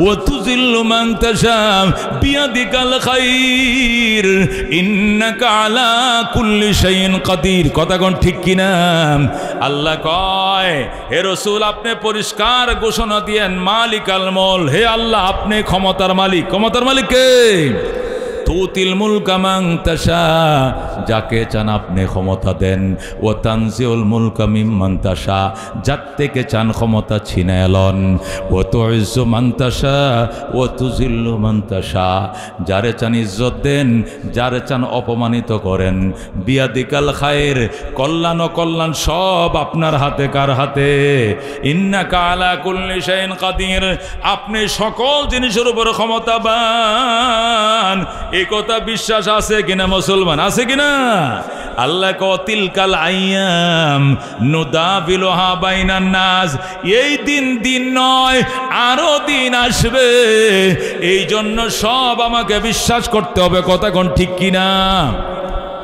ওয়া তুযিল্লু মান তাশা বিয়াদিকাল খায়র ইন্নাকা আলা কুল্লি শাইইন কাদির। কথা কোন ঠিক কিনা? আল্লাহ কয়, হে রাসূল, আপনি পরিষ্কার ঘোষণা দিয়েন, মালিকাল মুলক, হে আল্লাহ আপনি ক্ষমতার মালিক। ক্ষমতার মালিক কে? তুতিল মুলকা মান তাশা, যাকে চান আপনি ক্ষমতা দেন। ও তানজিউল মুলকা মিম্মান তাশা, যার থেকে চান ক্ষমতা ছিনায় লন। ও তুইজ্জু মান তাশা ও তুজিল্লু মান তাশা, যারে চান ইজ্জত দেন, যারে চান অপমানিত করেন। বিয়াদিকাল খায়ের, কল্যাণ অকল্যাণ সব আপনার হাতে। কার হাতে? ইন্নাকা আলা কুল্লি শাইইন কাদির, আপনি সকল জিনিসের উপর ক্ষমতাবান। এই কথা বিশ্বাস আছে কিনা মুসলমান? আছে কিনা? আল্লাহ তিলকাল আইয়াম নুদাবিলুহা বাইনান নাস, এই দিন দিন নয়, আরো দিন আসবে। এই জন্য সব আমাকে বিশ্বাস করতে হবে। কথা কোন ঠিক কিনা?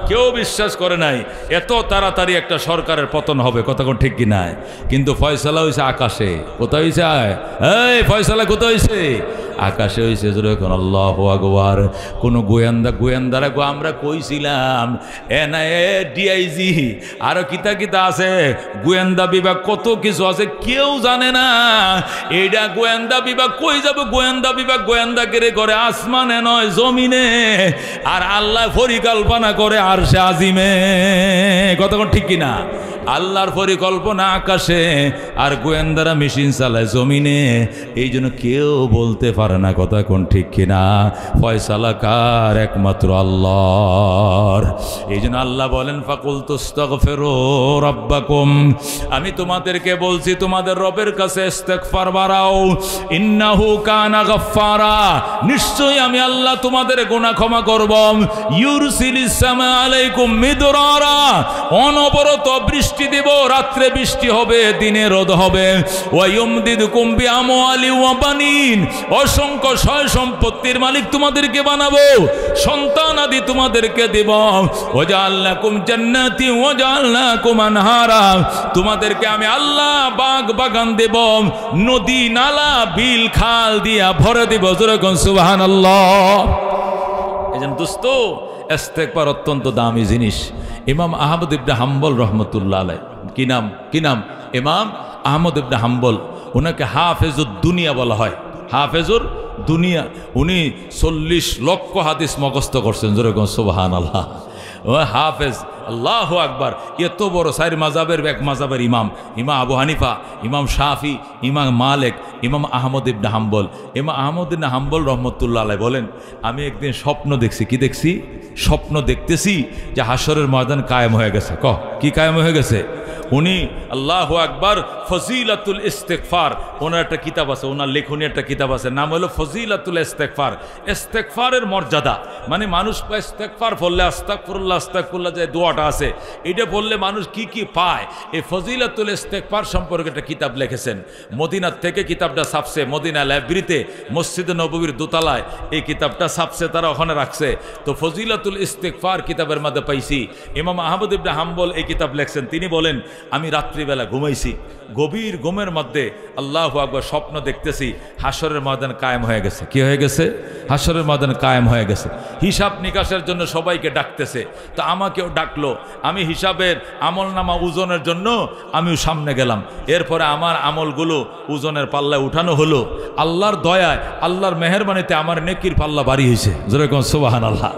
কেউ বিশ্বাস করে নাই এত তাড়াতাড়ি একটা সরকারের পতন হবে। কথা কোন ঠিক কিনা? কিন্তু ফয়সালা হয়েছে আকাশে। কোথায় হয়েছে? এই ফয়সালা কোথায় হয়েছে? আকাশে হয়েছে। যখন আল্লাহু আকবার। কোনো গোয়েন্দারা আমরা কইছিলাম এনআইএ, ডিআইজি, আরো কিতা কিতা আছে, গোয়েন্দা বিভাগ কত কিছু আছে, কেউ জানে না। এইটা গোয়েন্দা বিভাগ কই যাবে? গোয়েন্দা বিভাগ গোয়েন্দাগিরি করে আসমানে নয়, জমিনে। আর আল্লাহ পরিকল্পনা করে আরশে আজিমে। কতক্ষণ ঠিক কিনা? আল্লাহর পরিকল্পনা আকাশে, আর গোয়েন্দারা মেশিন চালায় জমিনে। এই জন্য কেউ বলতে পারে না। কথা কোন ঠিক কিনা? ফয়সালা কার? একমাত্র আল্লাহর। এই জন্য আল্লাহ বলেন ফাকুলতু আস্তাগফিরু রাব্বাকুম, আমি তোমাদেরকে বলছি তোমাদের রবের কাছে ইস্তেগফার বাড়াও। ইন্নাহু কানা গাফফারা, নিশ্চয়ই আমি আল্লাহ তোমাদের গুনাহ ক্ষমা করব। ইউরসিলিস সামা আলাইকুম মিদরারা, অনবরত বৃষ্টি দিব, রাত্রে বৃষ্টি হবে, দিনে রোদ হবে। ওয়ায়ুমদিদকুম বিআমওয়ালি ওয়া বানিন, অসংখ্য সয় সম্পত্তির মালিক তোমাদেরকে বানাবো, সন্তান আদি তোমাদেরকে দেব। ওয়াজআলনাকুম জান্নাতি ওয়াজআলনাকুম আনহারা, তোমাদেরকে আমি আল্লাহ বাগ বাগান দেব, নদী নালা বিল খাল দিয়া ভরে দেব। যেরকম সুবহানাল্লাহ। এজন্য দোস্ত, ইস্তেগফার অত্যন্ত দামি জিনিস। ইমাম আহমদ ইবনে হাম্বল রহমতুল্লাহ আলাইহ, কি নাম? ইমাম আহমদ ইবনে হাম্বল, ওনাকে হাফেজুদ দুনিয়া বলা হয়। হাফেজুর দুনিয়া। উনি 40 লক্ষ হাদিস মুখস্থ করছেন। যেরকম সুবহানাল্লাহ। হাফেজ, আল্লাহু আকবার। এত বড় 4 মাযহাবের এক মাযহাবের ইমাম, ইমাম আবু হানিফা, ইমাম শাফি, ইমাম মালিক, ইমাম আহমদ ইবনে হাম্বল। ইমাম আহমদ ইবনে হাম্বল রহমতুল্লাহ আলাইহ বলেন, আমি একদিন স্বপ্ন দেখছি। কি দেখছি? স্বপ্ন দেখতেছি যে হাসরের ময়দান কায়েম হয়ে গেছে। কি কায়েম হয়ে গেছে? উনি আল্লাহু আকবার ফজিলাতুল ইস্তেগফার, ওনার একটা কিতাব আছে, ওনার লেখনী একটা কিতাব আছে, নাম হলো ফজিলাতুল ইস্তেগফার। ইস্তেগফারের মর্যাদা, মানে মানুষ ইস্তেগফার পড়লে আস্তাগফিরুল্লাহ আস্তাগফিরুল্লাহ যে দোয়াটা আছে, এটা বললে মানুষ কি কি পায়, এই ফজিলাতুল ইস্তেগফার সম্পর্কে একটা কিতাব লিখেছেন। মদিনার থেকে কিতাবটা ছাপছে, মদিনা লাইব্রেরিতে মসজিদে নববীর দোতলায় এই কিতাবটা ছাপছে, তারা ওখানে রাখছে। তো ফজিলাতুল ইস্তেগফার কিতাবের মধ্যে পাইছি ইমাম আহমদ ইবনে হাম্বল এই কিতাব লিখছেন। তিনি বলেন, আমি রাত্রিবেলা ঘুমাইছি, গভীর ঘুমের মধ্যে আল্লাহু আকবার স্বপ্ন দেখতেছি হাসরের ময়দান কায়েম হয়ে গেছে। কি হয়ে গেছে? হাসরের ময়দান কায়েম হয়ে গেছে। হিসাব নিকাশের জন্য সবাইকে ডাকতেছে, তো আমাকেও ডাকলো। আমি হিসাবের আমলনামা ওজনের জন্য আমিও সামনে গেলাম। এরপরে আমার আমলগুলো ওজনের পাল্লায় উঠানো হলো। আল্লাহর দয়ায়, আল্লাহর মেহেরবানিতে আমার নেকির পাল্লা ভারী হয়েছে। যেরকম সুবহানাল্লাহ।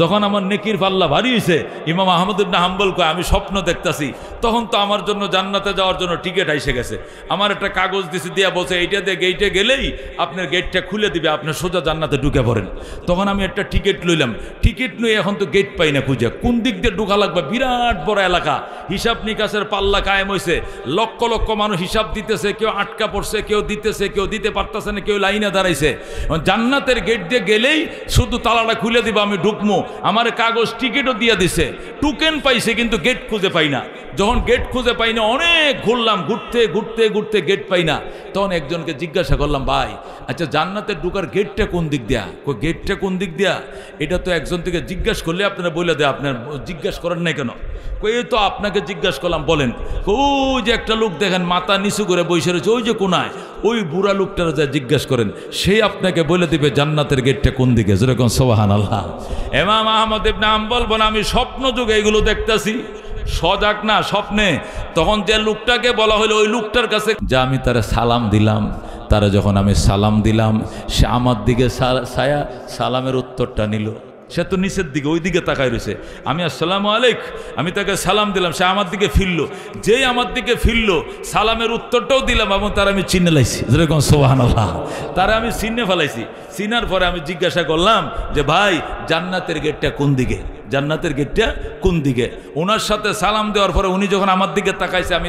যখন আমার নেকির পাল্লা ভারী হয়েছে, ইমাম আহমদ ইবনে হাম্বল কয়, আমি স্বপ্ন দেখতেছি, তখন তো আমার জন্য জান্নাতে যাওয়ার জন্য টিকিট এসে গেছে। আমার একটা কাগজ দিছে, দিয়া বলছে এইটা দিয়ে গেইটে গেলেই আপনার গেটটা খুলে দিবে, আপনি সোজা জান্নাতে ঢুকে পড়েন। তখন আমি একটা টিকিট লইলাম। টিকিট লই এখন তো গেট পাই না খুঁজে, কোন দিক দিয়ে ঢুকা লাগবে? বিরাট বড় এলাকা, হিসাব নিকাশের পাল্লা কায়েম হয়েছে, লক্ষ লক্ষ মানুষ হিসাব দিতেছে, কেউ আটকা পড়ছে, কেউ দিতেছে, কেউ দিতে পারতেছে না, কেউ লাইনে দাঁড়াইছে। জান্নাতের গেট দিয়ে গেলেই শুধু তালাটা খুলে দিবে, আমি ঢুকবো। আমার কাগজ টিকিটও দিয়ে দিছে, টোকেন পাইছে, কিন্তু গেট খুঁজে পাই না। যখন গেট খুঁজে পাই না, অনেক ঘুরলাম, ঘুরতে ঘুরতে ঘুরতে গেট পাই না। তখন একজনকে জিজ্ঞাসা করলাম, ভাই আচ্ছা জান্নাতের ঢুকার গেটটা কোন দিক দিয়া? গেটটা কোন দিক দিয়া? এটা তো একজন থেকে জিজ্ঞাস করলে আপনারা বলে দেয়, আপনার জিজ্ঞাসা করেন নাই কেন? এই তো আপনাকে জিজ্ঞাসা করলাম, বলেন। ওই যে একটা লোক দেখেন মাথা নিচু করে বসে রয়েছে, ওই যে কোনায়, ওই বুড়া লোকটারা যা জিজ্ঞাসা করেন, সেই আপনাকে বলে দিবে জান্নাতের গেটটা কোন দিকে। যেরকম সুবহানাল্লাহ। ইমাম আহমদ ইবনে হাম্বল বলেন, আমি স্বপ্ন যুগে এগুলো দেখতেছি, সজাগ না, স্বপ্নে। তখন যে লোকটাকে বলা হলো, ওই লোকটার কাছে যা আমি তারা সালাম দিলাম, তারা যখন আমি সালাম দিলাম, সে আমার দিকে সালামের উত্তরটা নিল। সে তো নিচের দিকে ওই দিকে তাকায় রয়েছে। আমি আসসালামু আলাইক, আমি তাকে সালাম দিলাম, সে আমার দিকে ফিরল। যেই আমার দিকে ফিরল সালামের উত্তরটাও দিলাম এবং তার আমি চিনে লাইছি, যেরকম সুবহানাল্লাহ, তারা আমি চিনে ফেলাইছি। চিনার পরে আমি জিজ্ঞাসা করলাম যে ভাই জান্নাতের গেটটা কোন দিকে, জান্নাতের গেটটা কোন দিকে? ওনার সাথে সালাম দেওয়ার পরে উনি যখন আমার দিকে তাকাইছে, আমি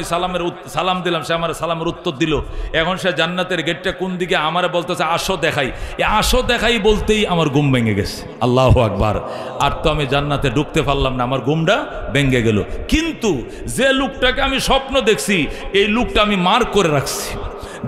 সালাম দিলাম, সে আমার সালামের উত্তর দিল। এখন সে জান্নাতের গেটটা কোন দিকে আমারে বলতেছে আসো দেখাই। এই আসো দেখাই বলতেই আমার ঘুম ভেঙে গেছে। আল্লাহু আকবার। আর তো আমি জান্নাতে ঢুকতে পারলাম না, আমার ঘুমটা ভেঙে গেল। কিন্তু যে লোকটাকে আমি স্বপ্ন দেখছি এই লোকটা আমি মার্ক করে রাখছি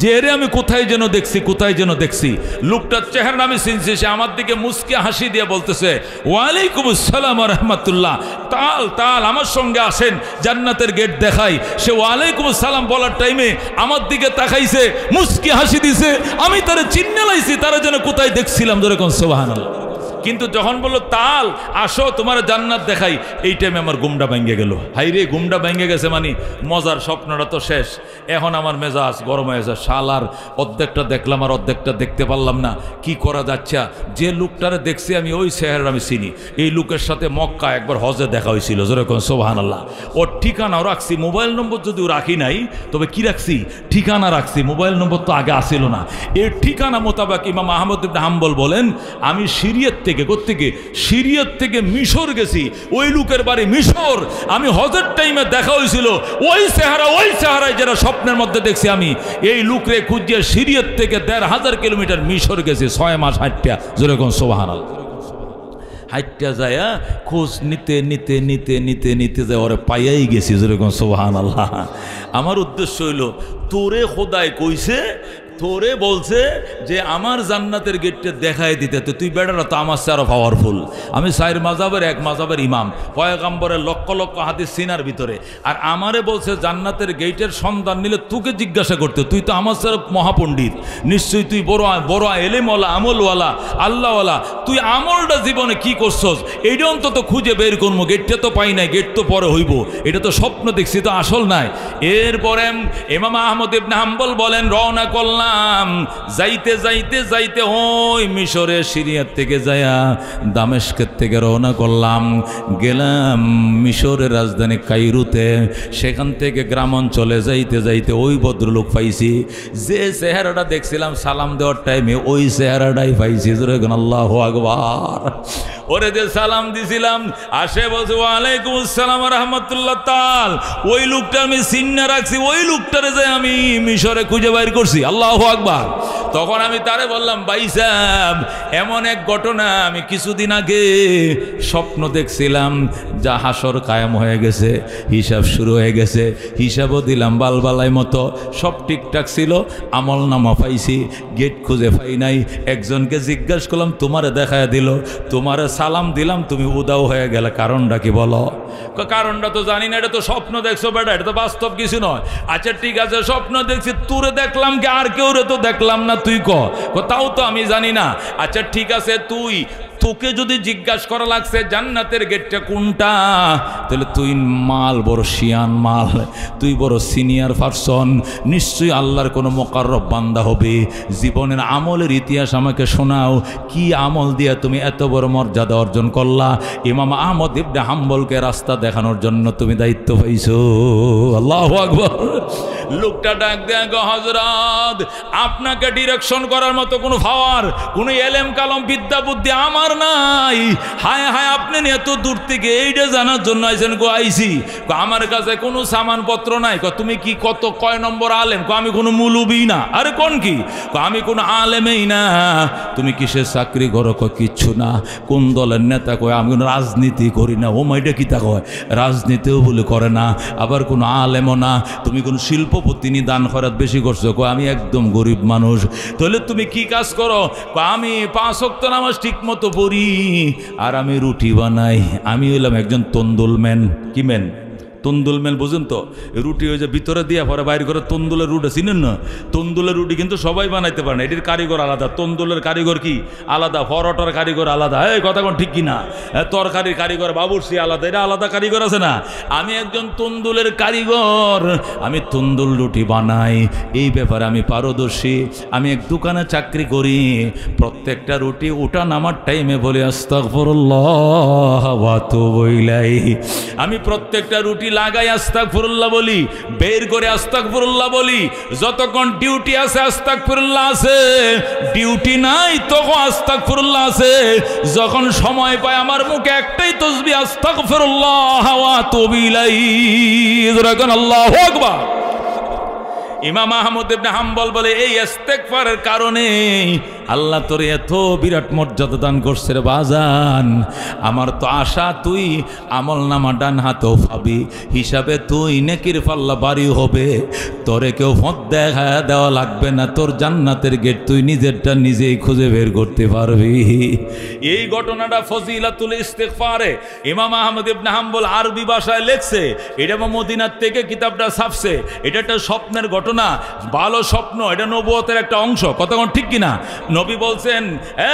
যে এরে আমি কোথায় যেন দেখছি, কোথায় যেন দেখছি। লোকটার চেহারা আমি চিনছি। সে আমার দিকে মুচকে হাসি দিয়ে বলতেছে ওয়ালাইকুম আসসালাম ওয়া রাহমাতুল্লাহ, তাল তাল আমার সঙ্গে আসেন, জান্নাতের গেট দেখাই। সে ওয়ালাইকুম আসসালাম বলার টাইমে আমার দিকে তাকাইছে, মুচকে হাসি দিছে। আমি তারে চিন্নে লাইছি, তারা যেন কোথায় দেখছিলাম, যেরকম সুবহানাল্লাহ। কিন্তু যখন বললো তাল আসো তোমার জান্নাত দেখাই, এই টাইমে আমার ঘুমটা ভেঙে গেল। হাই রে, ঘুমটা ভেঙে গেছে মানে মজার স্বপ্নটা তো শেষ। এখন আমার মেজাজ গরম হয়ে যায়। শালার অর্ধেকটা দেখলাম আর অর্ধেকটা দেখতে পারলাম না, কি করা যাচ্ছে? যে লোকটারে দেখছি আমি ওই চেহারা আমি চিনি। এই লোকের সাথে মক্কা একবার হজে দেখা হয়েছিল, যেরকম সুবহানাল্লাহ। ওর ঠিকানাও রাখছি, মোবাইল নম্বর যদিও রাখি নাই, তবে কি রাখছি, ঠিকানা রাখছি। মোবাইল নম্বর তো আগে আসিল না। এর ঠিকানা মোতাবেক ইমাম আহমদ ইবনে হাম্বল বলেন আমি সিরিয়ার থেকে সিরিয়ার থেকে মিশর গেছি। ওই লোকের বাড়ি মিশর। আমি হজের টাইমে দেখা হয়েছিল ওই চেহারায় যারা স্বপ্নের মধ্যে দেখছি আমি। এই লোকরে খুঁজিয়ে সিরিয়ার থেকে ১,৫০০ কিলোমিটার মিশর গেছি ৬ মাস হাঁটটা, যেরকম সুবহানাল্লাহ। হাইটটা যায় খোঁজ নিতে নিতে নিতে নিতে নিতে যায় ওরে পাইয়াই গেছি, যেরকম সুবহানাল্লাহ। আমার উদ্দেশ্য হইল তোরে খোদায় কইছে, তোরে বলছে যে আমার জান্নাতের গেটটা দেখায় দিতে, তো তুই বেটারা তো আমার চেয়ে আরো পাওয়ারফুল। আমি ৪ মাযহাবের ১ মাযহাবের ইমাম, পয়গম্বরের লক্ষ লক্ষ হাদিস সিনার ভিতরে, আর আমারে বলছে জান্নাতের গেটের সন্ধান নিলে তোকে জিজ্ঞাসা করতে, তুই তো আমার চেয়ে মহাপণ্ডিত, নিশ্চয়ই তুই বড় এলেমওয়ালা, আমলওয়ালা, আল্লাহওয়ালা। তুই আমলটা জীবনে কি করছস এইটা অন্তত খুঁজে বের করবো। গেটটা তো পাই নাই, গেট তো পরে হইব, এটা তো স্বপ্ন দেখছি, তো আসল নাই। এরপরে ইমাম আহমদ ইবনে হাম্বল বলেন রওনা করলাম। যাইতে যাইতে যাইতে ওই মিশরে সিরিয়ার থেকে যায়া দামেস্কের থেকে রওনা করলাম, গেলাম মিশরের রাজধানী কায়রোতে। সেখান থেকে গ্রাম অঞ্চলে যাইতে যাইতে ওই ভদ্রলোক পাইছি, যে চেহারাটা দেখছিলাম সালাম দেওয়ার টাইমে ওই চেহারাটাই পাইছি। আল্লাহু আকবার। ওরে যে সালাম দিছিলাম আসে বলছে ওয়ালাইকুম আসসালাম ওয়া রাহমাতুল্লাহ, তাল ওই লোকটা আমি চিন্না রাখছি, ওই লোকটারে যে আমি মিশরে খুঁজে বাইর করছি। আল্লাহু আকবার। তখন আমি তারে বললাম ভাই সাহেব এমন এক ঘটনা, আমি কিছুদিন আগে স্বপ্ন দেখছিলাম, যা হাসর কায়েম হয়ে গেছে, হিসাব শুরু হয়ে গেছে, হিসাবও দিলাম বালবালাই মতো, সব ঠিকঠাক ছিল, আমল নামা পাইছি, গেট খুঁজে পাই নাই। একজনকে জিজ্ঞাসা করলাম তোমারে দেখায় দিল, তোমারে সালাম দিলাম, তুমি উদাও হয়ে গেলে, কারণটা কি বলো? কারণটা তো জানি না, এটা তো স্বপ্ন দেখছো বেটা, এটা তো বাস্তব কিছু নয়। আচ্ছা ঠিক আছে স্বপ্ন দেখছি, তোরে দেখলাম কি আর কেউ রে তো দেখলাম না, তুই তাও তো আমি জানি না। আচ্ছা ঠিক আছে, তোকে যদি জিজ্ঞাসা করা লাগছে জান্নাতের গেটটা কোনটা, তাহলে তুই মাল বড় শিয়ান মাল, তুই বড় সিনিয়র পারসন, নিশ্চয়ই আল্লাহর কোনো মোকাররব বান্দা হবে। জীবনের আমলের ইতিহাস আমাকে শোনাও, কি আমল দিয়ে তুমি এত বড় মর্যাদা অর্জন করলা? ইমাম আহমদ ইবনে হাম্বলকে রাস্তা দেখানোর জন্য তুমি দায়িত্ব পাইছো। আল্লাহু আকবার। লোকটা ডাক দেয়া গো হযরত, আপনাকে ডিরেকশন করার মতো কোনো পাওয়ার, কোনো এলেম কালাম বিদ্যা বুদ্ধি আমার নাই। হায় হায়, আপনি এত দূর থেকে এইটা জানার জন্য আইছেন? গো আইছি, আমার কাছে কোনো সামানপত্র নাই। তুমি কি কয় নম্বর আলেম? আমি কোনো মুলুবি না। আরে কোন কি? আমি কোনো আলেমেই না। তুমি কিসের চাকরি করো? কিচ্ছু না। কোন দলের নেতা? কয় আমি কোনো রাজনীতি করি না। ও মাইটা কি তা কয়? রাজনীতিও বলে করে না, আবার কোনো আলেমও না। তুমি কোন শিল্পপতি নি দান খয়রাত বেশি করছো? কয় আমি একদম গরিব মানুষ। তাহলে তুমি কি কাজ করো? আমি 5 ওয়াক্ত নামাজ ঠিক মতো পড়ি, আর আমি রুটি বানাই। আমি হইলাম একজন তন্দুল ম্যান। কি ম্যান? তন্দুল মেল বুঝেন তো, রুটি ওই যে ভিতরে দিয়ে পরে বাইরে করে তন্দুলের রুটি চিনেন না? তন্দুলের রুটি কিন্তু সবাই বানাইতে পারে না, এটির কারিগর আলাদা। তন্দুলের কারিগর কি আলাদা, পরোটার কারিগর আলাদা, এই কথা কোন ঠিক কিনা? তরকারির কারিগর বাবুর্চি আলাদা, এটা আলাদা কারিগর আছে না? আমি একজন তন্দুলের কারিগর, আমি তন্দুল রুটি বানাই, এই ব্যাপারে আমি পারদর্শী। আমি এক দোকানে চাকরি করি, প্রত্যেকটা রুটি ওটা নামার টাইমে বলে আস্তাগফিরুল্লাহ ওয়া তুবু ইলাইহি। আমি প্রত্যেকটা রুটি লাগাই আস্তাগফিরুল্লাহ বলি, বের করে আস্তাগফিরুল্লাহ বলি। যতক্ষণ ডিউটি আছে আস্তাগফিরুল্লাহ আছে, ডিউটি নাই তখন আস্তাগফিরুল্লাহ আছে। যখন সময় পায় আমার মুখে একটাই তাসবিহ, আস্তাগফিরুল্লাহ ওয়া তুবু ইলাইহি। আল্লাহু আকবার। ইমাম আহমদ ইবনে হাম্বল বলে এই ইস্তেগফারের কারণে আল্লাহ তোর এত বিরাট মর্যাদা দান করছে রে বাজান। আমার তো আশা তুই আমল নামা ডান হাতেও পাবি, হিসাবে তুই নেকির পাল্লা বাড়ি হবে, তোরে কেউ ফোঁত দেখা দেওয়া লাগবে না, তোর জান্নাতের গেট তুই নিজেরটা নিজেই খুঁজে বের করতে পারবি। এই ঘটনাটা ফজিলাতুল ইস্তেগফারে ইমাম আহমদ ইবনে হাম্বল আরবি ভাষায় লেখছে, এটা মদিনার থেকে কিতাবটা ছাপছে। এটা একটা স্বপ্নের ঘটনা, ভালো স্বপ্ন, এটা নবুয়তের একটা অংশ। কতক্ষণ ঠিক কিনা? নবী বলছেন,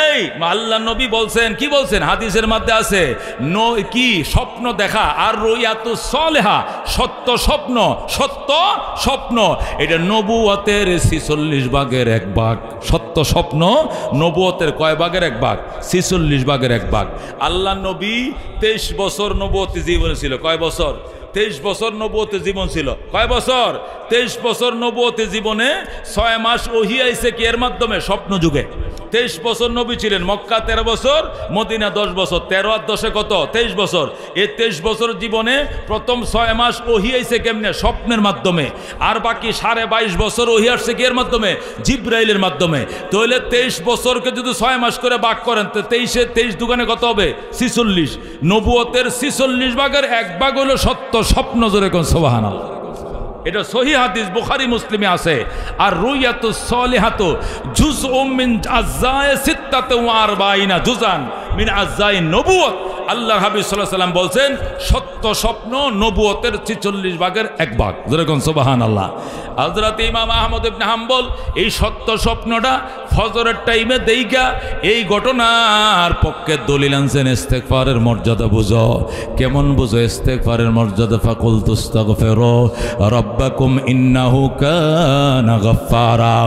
এই আল্লাহ নবী বলছেন, কি বলছেন? হাদিসের মধ্যে আছে কি স্বপ্ন দেখা, আর রুয়াতুস সালেহা, সত্য স্বপ্ন, সত্য স্বপ্ন, এটা নবুয়তের 46 ভাগের 1 ভাগ। সত্য স্বপ্ন নবুয়তের কয় ভাগের 1 ভাগ? 46 ভাগের 1 ভাগ। আল্লাহ নবী 23 বছর নবুয়তি জীবন ছিল। কয় বছর? 23 বছর নবুয়তি জীবন ছিল। কয় বছর? 23 বছর নবুয়তি জীবনে 6 মাস ওহী আইছে কি এর মাধ্যমে? স্বপ্ন যুগে। 23 বছর নবী ছিলেন, মক্কা 13 বছর, মদিনা 10 বছর, 13 আর 10 কত? 23 বছর। এই 23 বছর জীবনে প্রথম 6 মাস ওহী আইছে কেমনে? স্বপ্নের মাধ্যমে। আর বাকি 22.5 বছর ওহী আসছে কি এর মাধ্যমে? জিব্রাইলের মাধ্যমে। তাহলে 23 বছরকে যদি 6 মাস করে ভাগ করেন তো 23 দোকানে কত হবে? 46। নবুয়তের 46 ভাগের 1 ভাগ হলো সত্য স্বপ্ন। জোরে কোন সুবহানাল্লাহ। এটা সহিহ হাদিস, বুখারী মুসলিমে আছে। আর রুয়াতুস সালিহাতু জুজউম মিন আজ্জাই 46 জুজান মিন আজ্জাই নবুয়ত। আল্লাহর হাবিব সাল্লাল্লাহু আলাইহি ওয়াসাল্লাম বলছেন সত্য স্বপ্ন নবুয়তের 46 ভাগের 1 ভাগ। যেরকম সুবহানাল্লাহ। হযরত ইমাম আহমদ ইবনে হাম্বল এই সত্য স্বপ্নটা ফজরের টাইমে দেইগা এই ঘটনার পক্ষে দলিল আনছেন। ইস্তেগফারের মর্যাদা বুঝো, কেমন বুঝো ইস্তেগফারের মর্যাদা? ফাকুলতু আস্তাগফিরু রাব্বাকুম ইন্নাহু কানা গাফফারা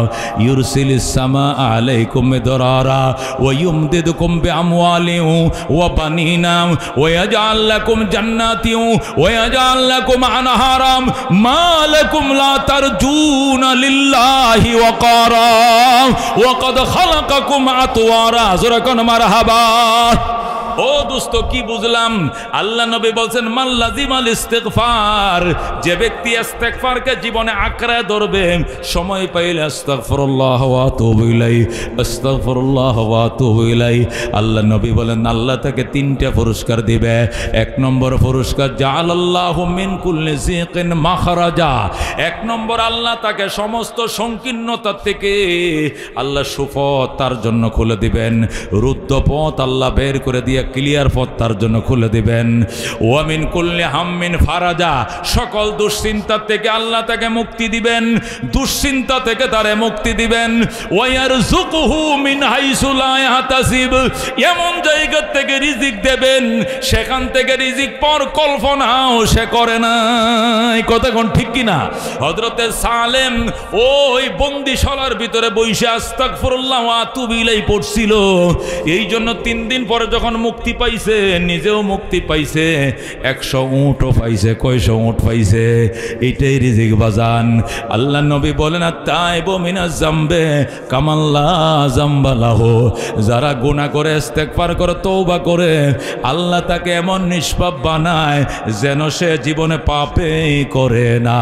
ইউরসিলিস সামা আলাইকুম মিদরারা ওয়া ইউমদিদুকুম বিআমওয়ালিন ওয়া বানিনা ওয়া ইয়াজআল লাকুম জান্নাতিন ওয়া ইয়াজআল লাকুম আনহারাম মা লাকুম লা তারজুনা লিল্লাহি ওয়াকারা ওয়া ক্বাদ খালাকাকুম আতওয়ারা। জোরে কোন মারহাবা। ও দোস্ত কি বুঝলাম? আল্লাহ নবী বলছেন মান লাজিমাল ইস্তিগফার, যে ব্যক্তি ইস্তিগফারকে জীবনে আঁকড়ে ধরবে, সময় পাইলে আস্তাগফিরুল্লাহ ওয়া তুবু ইলাইহি, আস্তাগফিরুল্লাহ ওয়া তুবু ইলাইহি। আল্লাহ নবী বলেন আল্লাহ তাকে 3টা পুরস্কার দিবে। 1 নম্বর পুরস্কার জাআলাল্লাহু মিন কুল্লি যিকিন মাখরাজা। 1 নম্বর আল্লাহ তাকে সমস্ত সংকীর্ণতা থেকে আল্লাহ সুপথ তার জন্য খুলে দিবেন, রুদ্ধ পথ আল্লাহ বের করে দিয়ে ক্লিয়ার পথ তার জন্য খুলে দিবেন। ওয়া মিন কুল্লি হাম্মিন ফারাজা, সকল দুশ্চিন্তা থেকে আল্লাহ তাকে মুক্তি দিবেন, দুশ্চিন্তা থেকে তারে মুক্তি দিবেন। ওয়া ইয়ারযুকুহু মিন হাইসু লা ইয়াহতাসিব, এমন জায়গা থেকে রিজিক দেবেন সেখান থেকে রিজিক পাওয়ার কল্পনাও সে করে নাই। কথা কোন ঠিক কিনা? হযরতে সালেম ওই বন্দিশালার ভিতরে বইসা আস্তাগফিরুল্লাহ ওয়া তুবু ইলাইহি পড়ছিল। এই জন্য 3 দিন পরে যখন মুক্তি পাইছে, নিজেও মুক্তি পাইছে, 100 উটও পাইছে। কয়শো উট পাইছে? এটাই রিজিক বাজান। আল্লাহ নবী বলেন আত-তাইবু মিনাজ যামবে কামাল্লা যামবা লাহু, যারা গুনাহ করে ইস্তেগফার করে তওবা করে আল্লাহ তাকে এমন নিষ্পাপ বানায় যেন সে জীবনে পাপই করে না।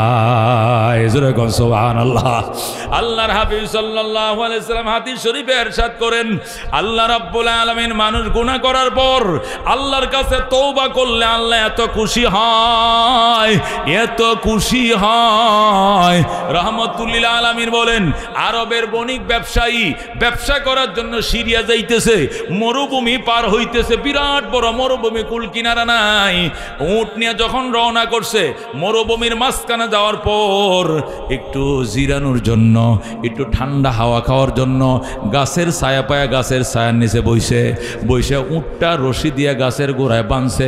জোরে কোন সুবহানাল্লাহ। আল্লাহর হাবিব সাল্লাল্লাহু আলাইহি ওয়াসাল্লাম হাদিস শরীফে ইরশাদ করেন আল্লাহ রাব্বুল আলামিন মানুষ গুনাহ করার পর পর আল্লাহর কাছে তওবা করলে আল্লাহ এত খুশি হয়, এত খুশি হয়। রাহমাতুল্লিল আলামিন বলেন, আরবের বণিক ব্যবসায়ী ব্যবসা করার জন্য সিরিয়া যাইতেছে, মরুভূমি পার হইতেছে, বিরাট বড় মরুভূমি, কুল কিনারা নাই। উট নিয়ে যখন রওনা করছে, মরুভূমির মাঝখানে যাওয়ার পর একটু জিরানোর জন্য, একটু ঠান্ডা হাওয়া খাওয়ার জন্য গাছের ছায়া পায়া গাছের ছায়ার নিচে বইছে উটটা রশি দিয়ে গাছের গোড়ায় বাঁধছে।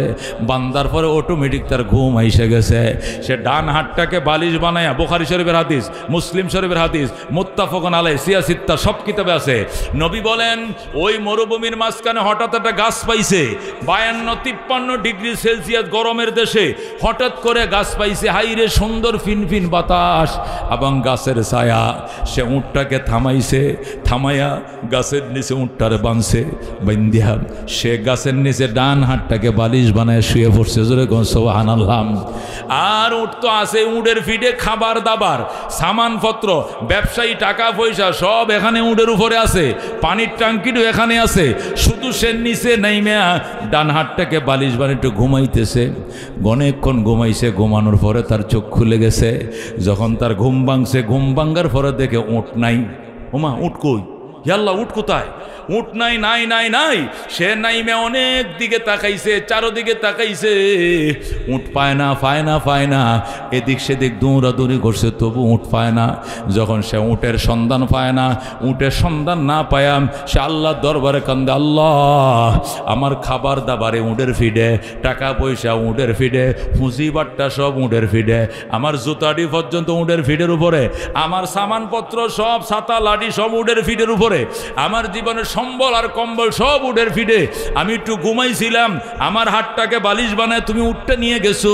বান্ধার পরে অটোমেটিক তার ঘুম আইসে গেছে। সে ডান হাতটাকে বালিশ বানায়া, বুখারী শরীফের হাদিস, মুসলিম শরীফের হাদিস, মুত্তাফাকুন আলাইহি, সিয়াসিত্তা সব কিতাবে আছে। নবী বলেন, ওই মরুভূমির মাঝখানে হঠাৎ একটা গাছ পাইছে, 52-53 ডিগ্রি সেলসিয়াস গরমের দেশে হঠাৎ করে গাছ পাইছে। হাইরে সুন্দর ফিনফিন বাতাস এবং গাছের ছায়া। সে উটটাকে থামাইছে, থামাইয়া গাছের নিচে উটটারে বাঁধছে, বান্ধিয়া সে গাছের নিচে ডান হাতটাকে বালিশ বানায় শুয়ে পড়ছে। জোরে কোন সুবহানাল্লাহ। আর উট তো আছে, উটের ফিডে খাবার দাবার সামানপত্র, ব্যবসায়ী টাকা পয়সা সব এখানে উটের উপরে আছে, পানির ট্যাঙ্কিও এখানে আছে। শুধু সে নিচে নাইমা ডান হাতটাকে বালিশ বানিয়ে একটু ঘুমাইতেছে। অনেকক্ষণ ঘুমাইছে, ঘুমানোর পরে তার চোখ খুলে গেছে। যখন তার ঘুম ভাঙছে, ঘুম ভাঙ্গার পরে দেখে উট নাই। ওমা, উট কই? আল্লাহ, উট কোথায়? উট নাই, নাই নাই নাই। সে নাইমে অনেক দিকে তাকাইছে, চারোদিকে তাকাইছে, উট পায় না, পায় না, পায় না। এদিক সেদিক দৌড়াদৌড়ি করছে, তবু উট পায় না। যখন সে উটের সন্ধান পায় না, উটের সন্ধান না পায়াম, সে আল্লাহর দরবারে কান্দে, আল্লাহ আমার খাবার দাবারে উটের ফিডে, টাকা পয়সা উটের ফিডে, পুঁজিবাট্টা সব উটের ফিডে, আমার জুতাটি পর্যন্ত উটের ফিডের উপরে, আমার সামানপত্র সব ছাতা লাঠি সব উটের ফিডের উপরে, আমার জীবনের সম্বল আর কম্বল সব উটের ফিডে। আমি একটু ঘুমাইছিলাম, আমার হাতটাকে বালিশ বানায় তুমি উটটা নিয়ে গেছো।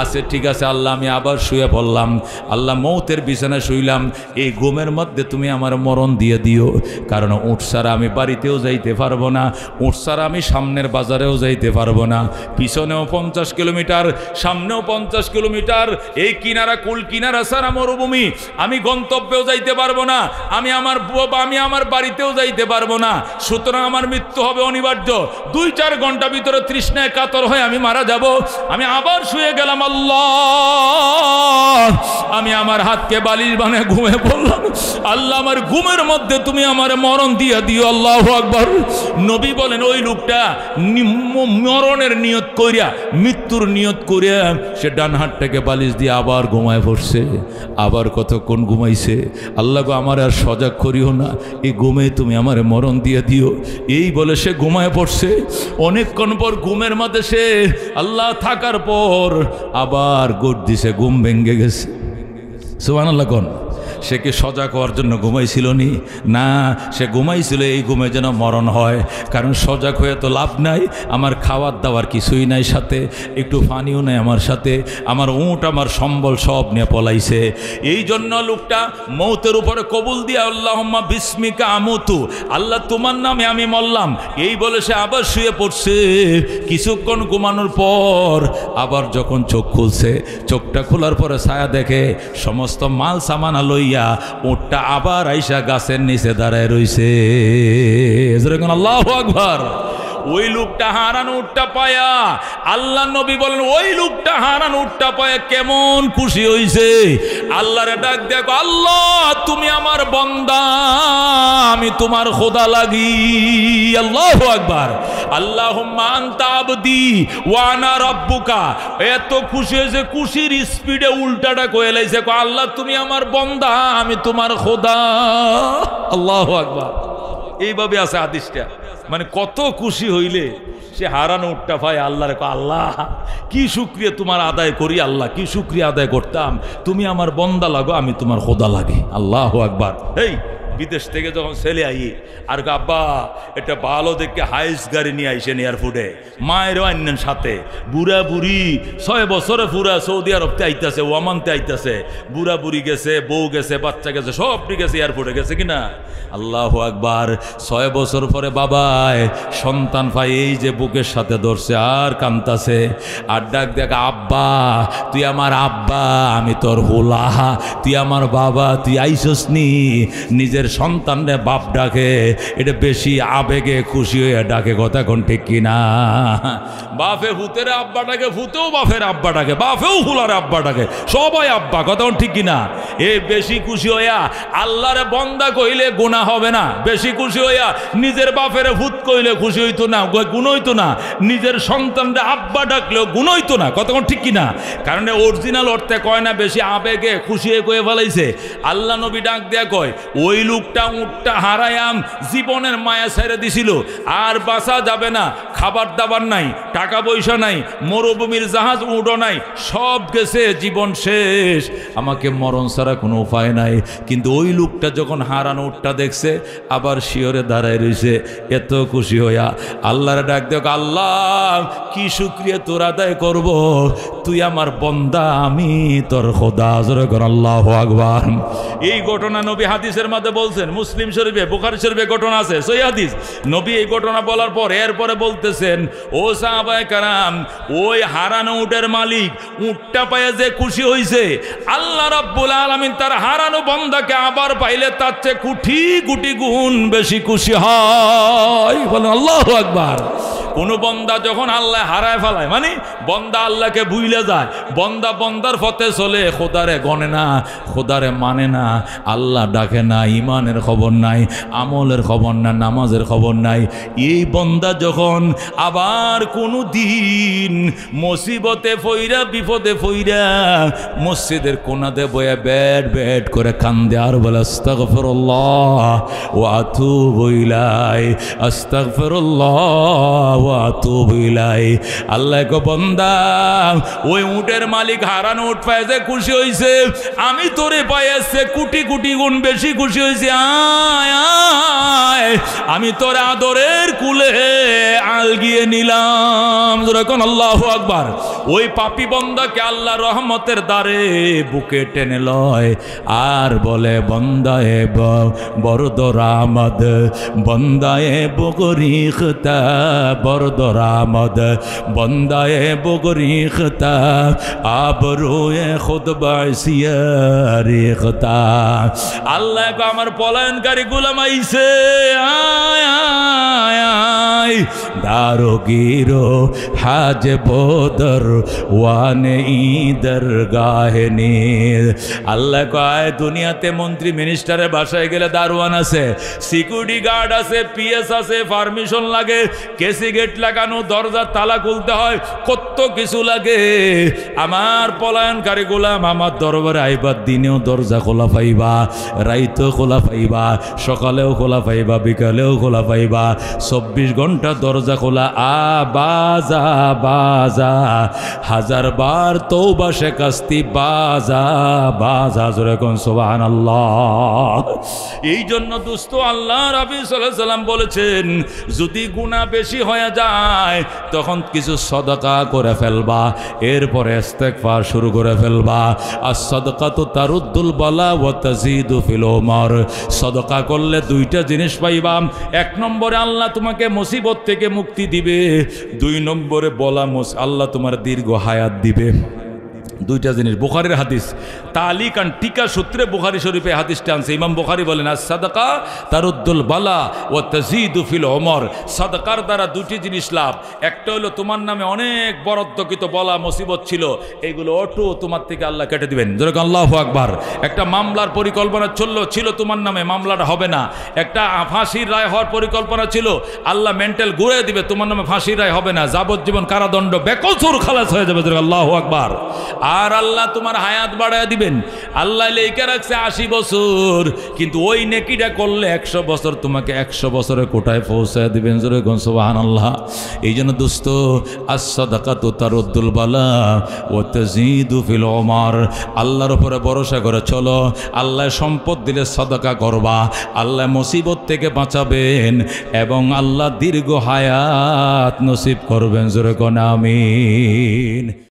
আচ্ছা ঠিক আছে আল্লাহ, আমি আবার শুয়ে পড়লাম। আল্লাহ, মৌতের বিছানায় শুইলাম, এই ঘুমের মধ্যে তুমি আমার মরণ দিয়ে দিও। কারণ উট ছাড়া আমি বাড়িতেও যাইতে পারবো না, উট ছাড়া আমি সামনের বাজারেও যাইতে পারবো না। পিছনেও 50 কিলোমিটার, সামনেও 50 কিলোমিটার, এই কিনারা কুল কিনারা ছাড়া মরুভূমি, আমি গন্তব্যেও যাইতে পারবো না, আমি আমার বাড়িতেও যাইতে পারবো না। সুতরাং আমার মৃত্যু হবে অনিবার্য। 2-4 ঘন্টা ভিতরে তৃষ্ণায় কাতর হয়ে আমি মারা যাব। আমি আবার শুয়ে গেলাম। আল্লাহ, আমি আমার হাতকে বালিশ বানিয়ে ঘুমে পড়লাম। আল্লাহ, আমার ঘুমের মধ্যে তুমি আমার মরণ দিয়ে দিও। আল্লাহু আকবার। নবী বলেন, ওই লোকটা মরণের নিয়ত করিয়া, মৃত্যুর নিয়ত করিয়া সে ডান হাতটাকে বালিশ দিয়ে আবার ঘুমায় পড়ছে। আবার কতক্ষণ ঘুমাইছে। আল্লাহ গো, আমার আর সজাগ করিও না, এই ঘুমে তুমি আমার মরণ দিয়ে দিও। এই বলে সে ঘুমায় পড়ছে। অনেকক্ষণ পর ঘুমের মধ্যে সে আল্লাহ থাকার পর আবার গোট দিছে, ঘুম ভেঙে গেছে। সুবহানাল্লাহ। কোন সে কি সজাগ হওয়ার জন্য ঘুমাইছিল নি? না, সে ঘুমাইছিল এই ঘুমে যেন মরণ হয়। কারণ সজাগ হয়ে তো লাভ নাই, আমার খাওয়ার দাওয়ার কিছুই নাই, সাথে একটু পানিও নাই আমার সাথে, আমার উট আমার সম্বল সব নিয়ে পলাইছে। এই জন্য লোকটা মৌতের উপরে কবুল দিয়া আল্লাহুম্মা বিসমিকা আমুতু, আল্লাহ তোমার নামে আমি মরলাম, এই বলে সে আবার শুয়ে পড়ছে। কিছুক্ষণ ঘুমানোর পর আবার যখন চোখ খুলছে, চোখটা খোলার পরে ছায়া দেখে সমস্ত মাল সামানা লইয়া উটটা আবার আইসা গাছের নিচে দাঁড়ায় রইছে। আল্লাহু আকবার। ওই লোকটা হারানো উটটা পায়া, আল্লাহ নবী বলেন, ওই লোকটা হারানো উটটা পায়া কেমন খুশি হইছে। আল্লাহরে ডাক দেখো, আল্লাহ তুমি আমার বান্দা, আমি তোমার খোদা লাগি। আল্লাহু আকবার। আল্লাহুম্মা আনতা আবদি ওয়া আনা রাব্বুকা। এত খুশি হয়েছে, খুশির স্পিডে উল্টাটা কয়ে লাইছে, আল্লাহ তুমি আমার বান্দা, আমি তোমার খোদা। আল্লাহু আকবার। এইভাবে আছে হাদিসটা। মানে কত খুশি হইলে সে হারানো উটটা পায়। আল্লাহরে আল্লাহ কি শুকরিয়া তোমার আদায় করি, আল্লাহ কি শুকরিয়া আদায় করতাম, তুমি আমার বন্দা লাগো, আমি তোমার খোদা লাগে। আল্লাহু আকবার। এই বিদেশ থেকে যখন ছেলে আই আর আব্বা এটা ভালো দেখে হাইস গাড়ি নিয়ে আইসেন এয়ারপোর্টে, মায়েরও আনেন সাথে, বুড়া বুড়ি 6 বছরে পুরা সৌদি আরবতে আইতাছে, ওমানতে আইতাছে, বুড়া বুড়ি গেছে, বউ গেছে, বাচ্চা গেছে, সবটি গেছে, এয়ারপোর্টে গেছে কিনা। আল্লাহু আকবার। 6 বছর পরে বাবায় সন্তান পাই, এই যে বুকের সাথে ধরছে আর কান্তাছে, আর ডাক দেখ, আব্বা তুই আমার আব্বা, আমি তোর হোলা, তুই আমার বাবা, তুই আইসস নি, নিজের সন্তানরে বাপ ডাকে, এটা বেশি আবেগে খুশি হয়ে ডাকে, কথা কোন ঠিক কিনা? বাপে ভূতের আব্বা ডাকে, ভূতেও বাপের আব্বা ডাকে, বাপেও ফুলার আব্বা ডাকে, সবাই আব্বা, কথা কোন ঠিক কিনা? এ বেশি খুশি হইয়া আল্লাহরে বন্দা কইলে গুনাহ হবে না, বেশি খুশি হইয়া নিজের বাপের ভূত কইলে খুশি হইতো না, গুণ হইতো না, নিজের সন্তানরে আব্বা ডাকলেও গুণ হইতো না, কথা কোন ঠিক কিনা? কারণ অরিজিনাল অর্থে কয় না, বেশি আবেগে খুশি হয়ে কয়ে ফেলাইছে। আল্লাহ নবী ডাক দেয়া কয়, ওই লোকটা উটটা হারায়াম জীবনের মায়া ছেড়ে দিছিল, আর বাঁচা যাবে না, খাবার দাবার নাই, টাকা পয়সা নাই, মরুভূমির জাহাজ উড়ো নাই, সব গেছে, জীবন শেষ, আমাকে মরণ ছাড়া কোনো উপায় নাই। কিন্তু ওই লোকটা যখন হারানো উটটা দেখছে, আবার শিওরে দাঁড়ায় রয়েছে, এত খুশি হইয়া আল্লাহরে ডাক দেখ, আল্লাহ কি শুকরিয়া তোর আদায় করব, তুই আমার বন্দা, আমি তোর খোদা। জোরে কর আল্লাহু আকবার। এই ঘটনা নবী হাদিসের মধ্যে বলছেন, মুসলিম শরীফে, বুখারী শরীফে ঘটনা আছে, সহিহ হাদিস। নবী এই ঘটনা বলার পর এরপরে বলতেছেন, ও সাহাবায়ে কেরাম, ওই হারানো উটের মালিক উটটা পায়ে যে খুশি হইছে, আল্লাহ রাব্বুল আলামিন তার হারানো বান্দাকে আবার পাইলে তার চেয়ে কোটি কোটি গুণ বেশি খুশি হয়। বলেন আল্লাহু আকবার। কোন বন্দা যখন আল্লাহ হারায় ফেলায়, মানে বন্দা আল্লাহকে ভুলে যায়, বন্দা বন্দার পথে চলে, খোদারে গনে না, খোদারে মানে না, আল্লাহ ডাকে না, ইমানের খবর নাই, আমলের খবর না, নামাজের খবর নাই, এই বন্দা যখন আবার কোনো দিন মুসিবতে ফইরা, বিপদে ফইরা মসজিদের কোনাতে বয়ে ব্যাট ব্যাট করে কান্দে আর বলে, আস্তাগফিরুল্লাহ ওয়া আতুবু ইলাইহি, আস্তাগফিরুল্লাহ ওয়া আতুবু ইলাইহি। আল্লাহ গো বান্দা, ওই উটের মালিক হারানো উট পায় যে খুশি হইছে, আমি তোরে পাইছে কোটি কোটি গুণ বেশি খুশি হইছি, আয় আয়, আমি তোর আদরের কুলে আলগিয়ে নিলাম। যখন আল্লাহু আকবার। ওই পাপী বান্দাকে আল্লাহ রহমতের দ্বারে বুকে টেনে লয় আর বলে, বন্দায়ে বরদরামদ, বন্দায়ে বগরিখতা, বরদরামদ, বন্দায়ে বগরিখতা, আবরুয়ে খুদ বাসিয়া রেখতা। আল্লাহ আমার পলায়নকারী গোলাম আইছে, আয় আয় আয়, দারোগিরো হাজ বোদর ওয়ানে ঈদর গাহনি। আল্লাহ কয়, দুনিয়াতে মন্ত্রী মিনিস্টারের বাসায় গেলে দারোয়ান আছে, সিকিউরিটি গার্ড আছে, পিএস আছে, পারমিশন লাগে, কেসি গেট লাগানো, দরজার তালা খুলতে হয়, কত কিছু লাগে। আমার পলায়নকারী গোলাম আমার দরবারে আইবা, দিনেও দরজা খোলা পাইবা, রাইতেও খোলা পাইবা, সকালেও খোলা পাইবা, বিকালেও খোলা পাইবা, 24 ঘন্টা দরজা খোলা। বাজা বাজা, হাজার বার তওবা শেখাস্তি, বাজা বাজা, জোরে কোন সুবহানাল্লাহ। এই জন্য দোস্ত, আল্লাহ রাব্বি সাল্লাল্লাহু আলাইহি সাল্লাম বলেছেন, যদি গুনাহ বেশি হয়ে যায় তখন কিছু সদকা করে ফেলবা, এরপরে ইস্তেগফার শুরু করে ফেলবা। আস-সাদকাতু তারুদ্দুল বালা ওয়া তাজিদু ফিল উমর। সদকা করলে দুইটা জিনিস পাইবা, এক নম্বরে আল্লাহ তোমাকে মুসিবত থেকে মুক্তি দিবে, 2 নম্বরে বলা আল্লাহ তোমার দীর্ঘ হায়াত দিবে। দুইটা জিনিস, বুখারীর হাদিস, তালিক আন টিকা সূত্রে বুখারী শরীফে হাদিসটা আনছে। ইমাম বুখারী বলেন, আস-সাদাকা তারুদ্দুল বালা ওয়া তাজিদু ফিল উমর। সাদাকার দ্বারা দুটি জিনিস লাভ, একটা হলো তোমার নামে অনেক বরাদ্দকৃত বলা মুসিবত ছিল, এগুলো অটো তোমার থেকে আল্লাহ কেটে দিবেন। যেরকম আল্লাহু আকবার। একটা মামলার পরিকল্পনা ছিল তোমার নামে, মামলাটা হবে না। একটা ফাঁসির রায় হওয়ার পরিকল্পনা ছিল, আল্লাহ মেন্টাল ঘুরে দিবে, তোমার নামে ফাঁসির রায় হবে না, যাবজ্জীবন কারাদণ্ড, বেকসুর খালাস হয়ে যাবে। যেরকম আল্লাহু আকবার। আর আল্লাহ তোমার হায়াত বাড়ায় দিবেন। আল্লাহ লেখা রাখছে 80 বছর, কিন্তু ওই নেকিটা করলে 100 বছর, তোমাকে 100 বছরের কোটায় পৌঁছায় দিবেন। জোরে কোন সুবহানাল্লাহ। এই জন্য দোস্ত, আস-সাদাকাতু তারুদ্দুল বালা ওয়া তাজিদু ফিল উমর। আল্লাহর উপরে ভরসা করে চলো, আল্লাহ সম্পদ দিলে সাদাকা করবা, আল্লাহ মুসিবত থেকে বাঁচাবেন এবং আল্লাহ দীর্ঘ হায়াত নসিব করবেন। জোরে কোন আমিন।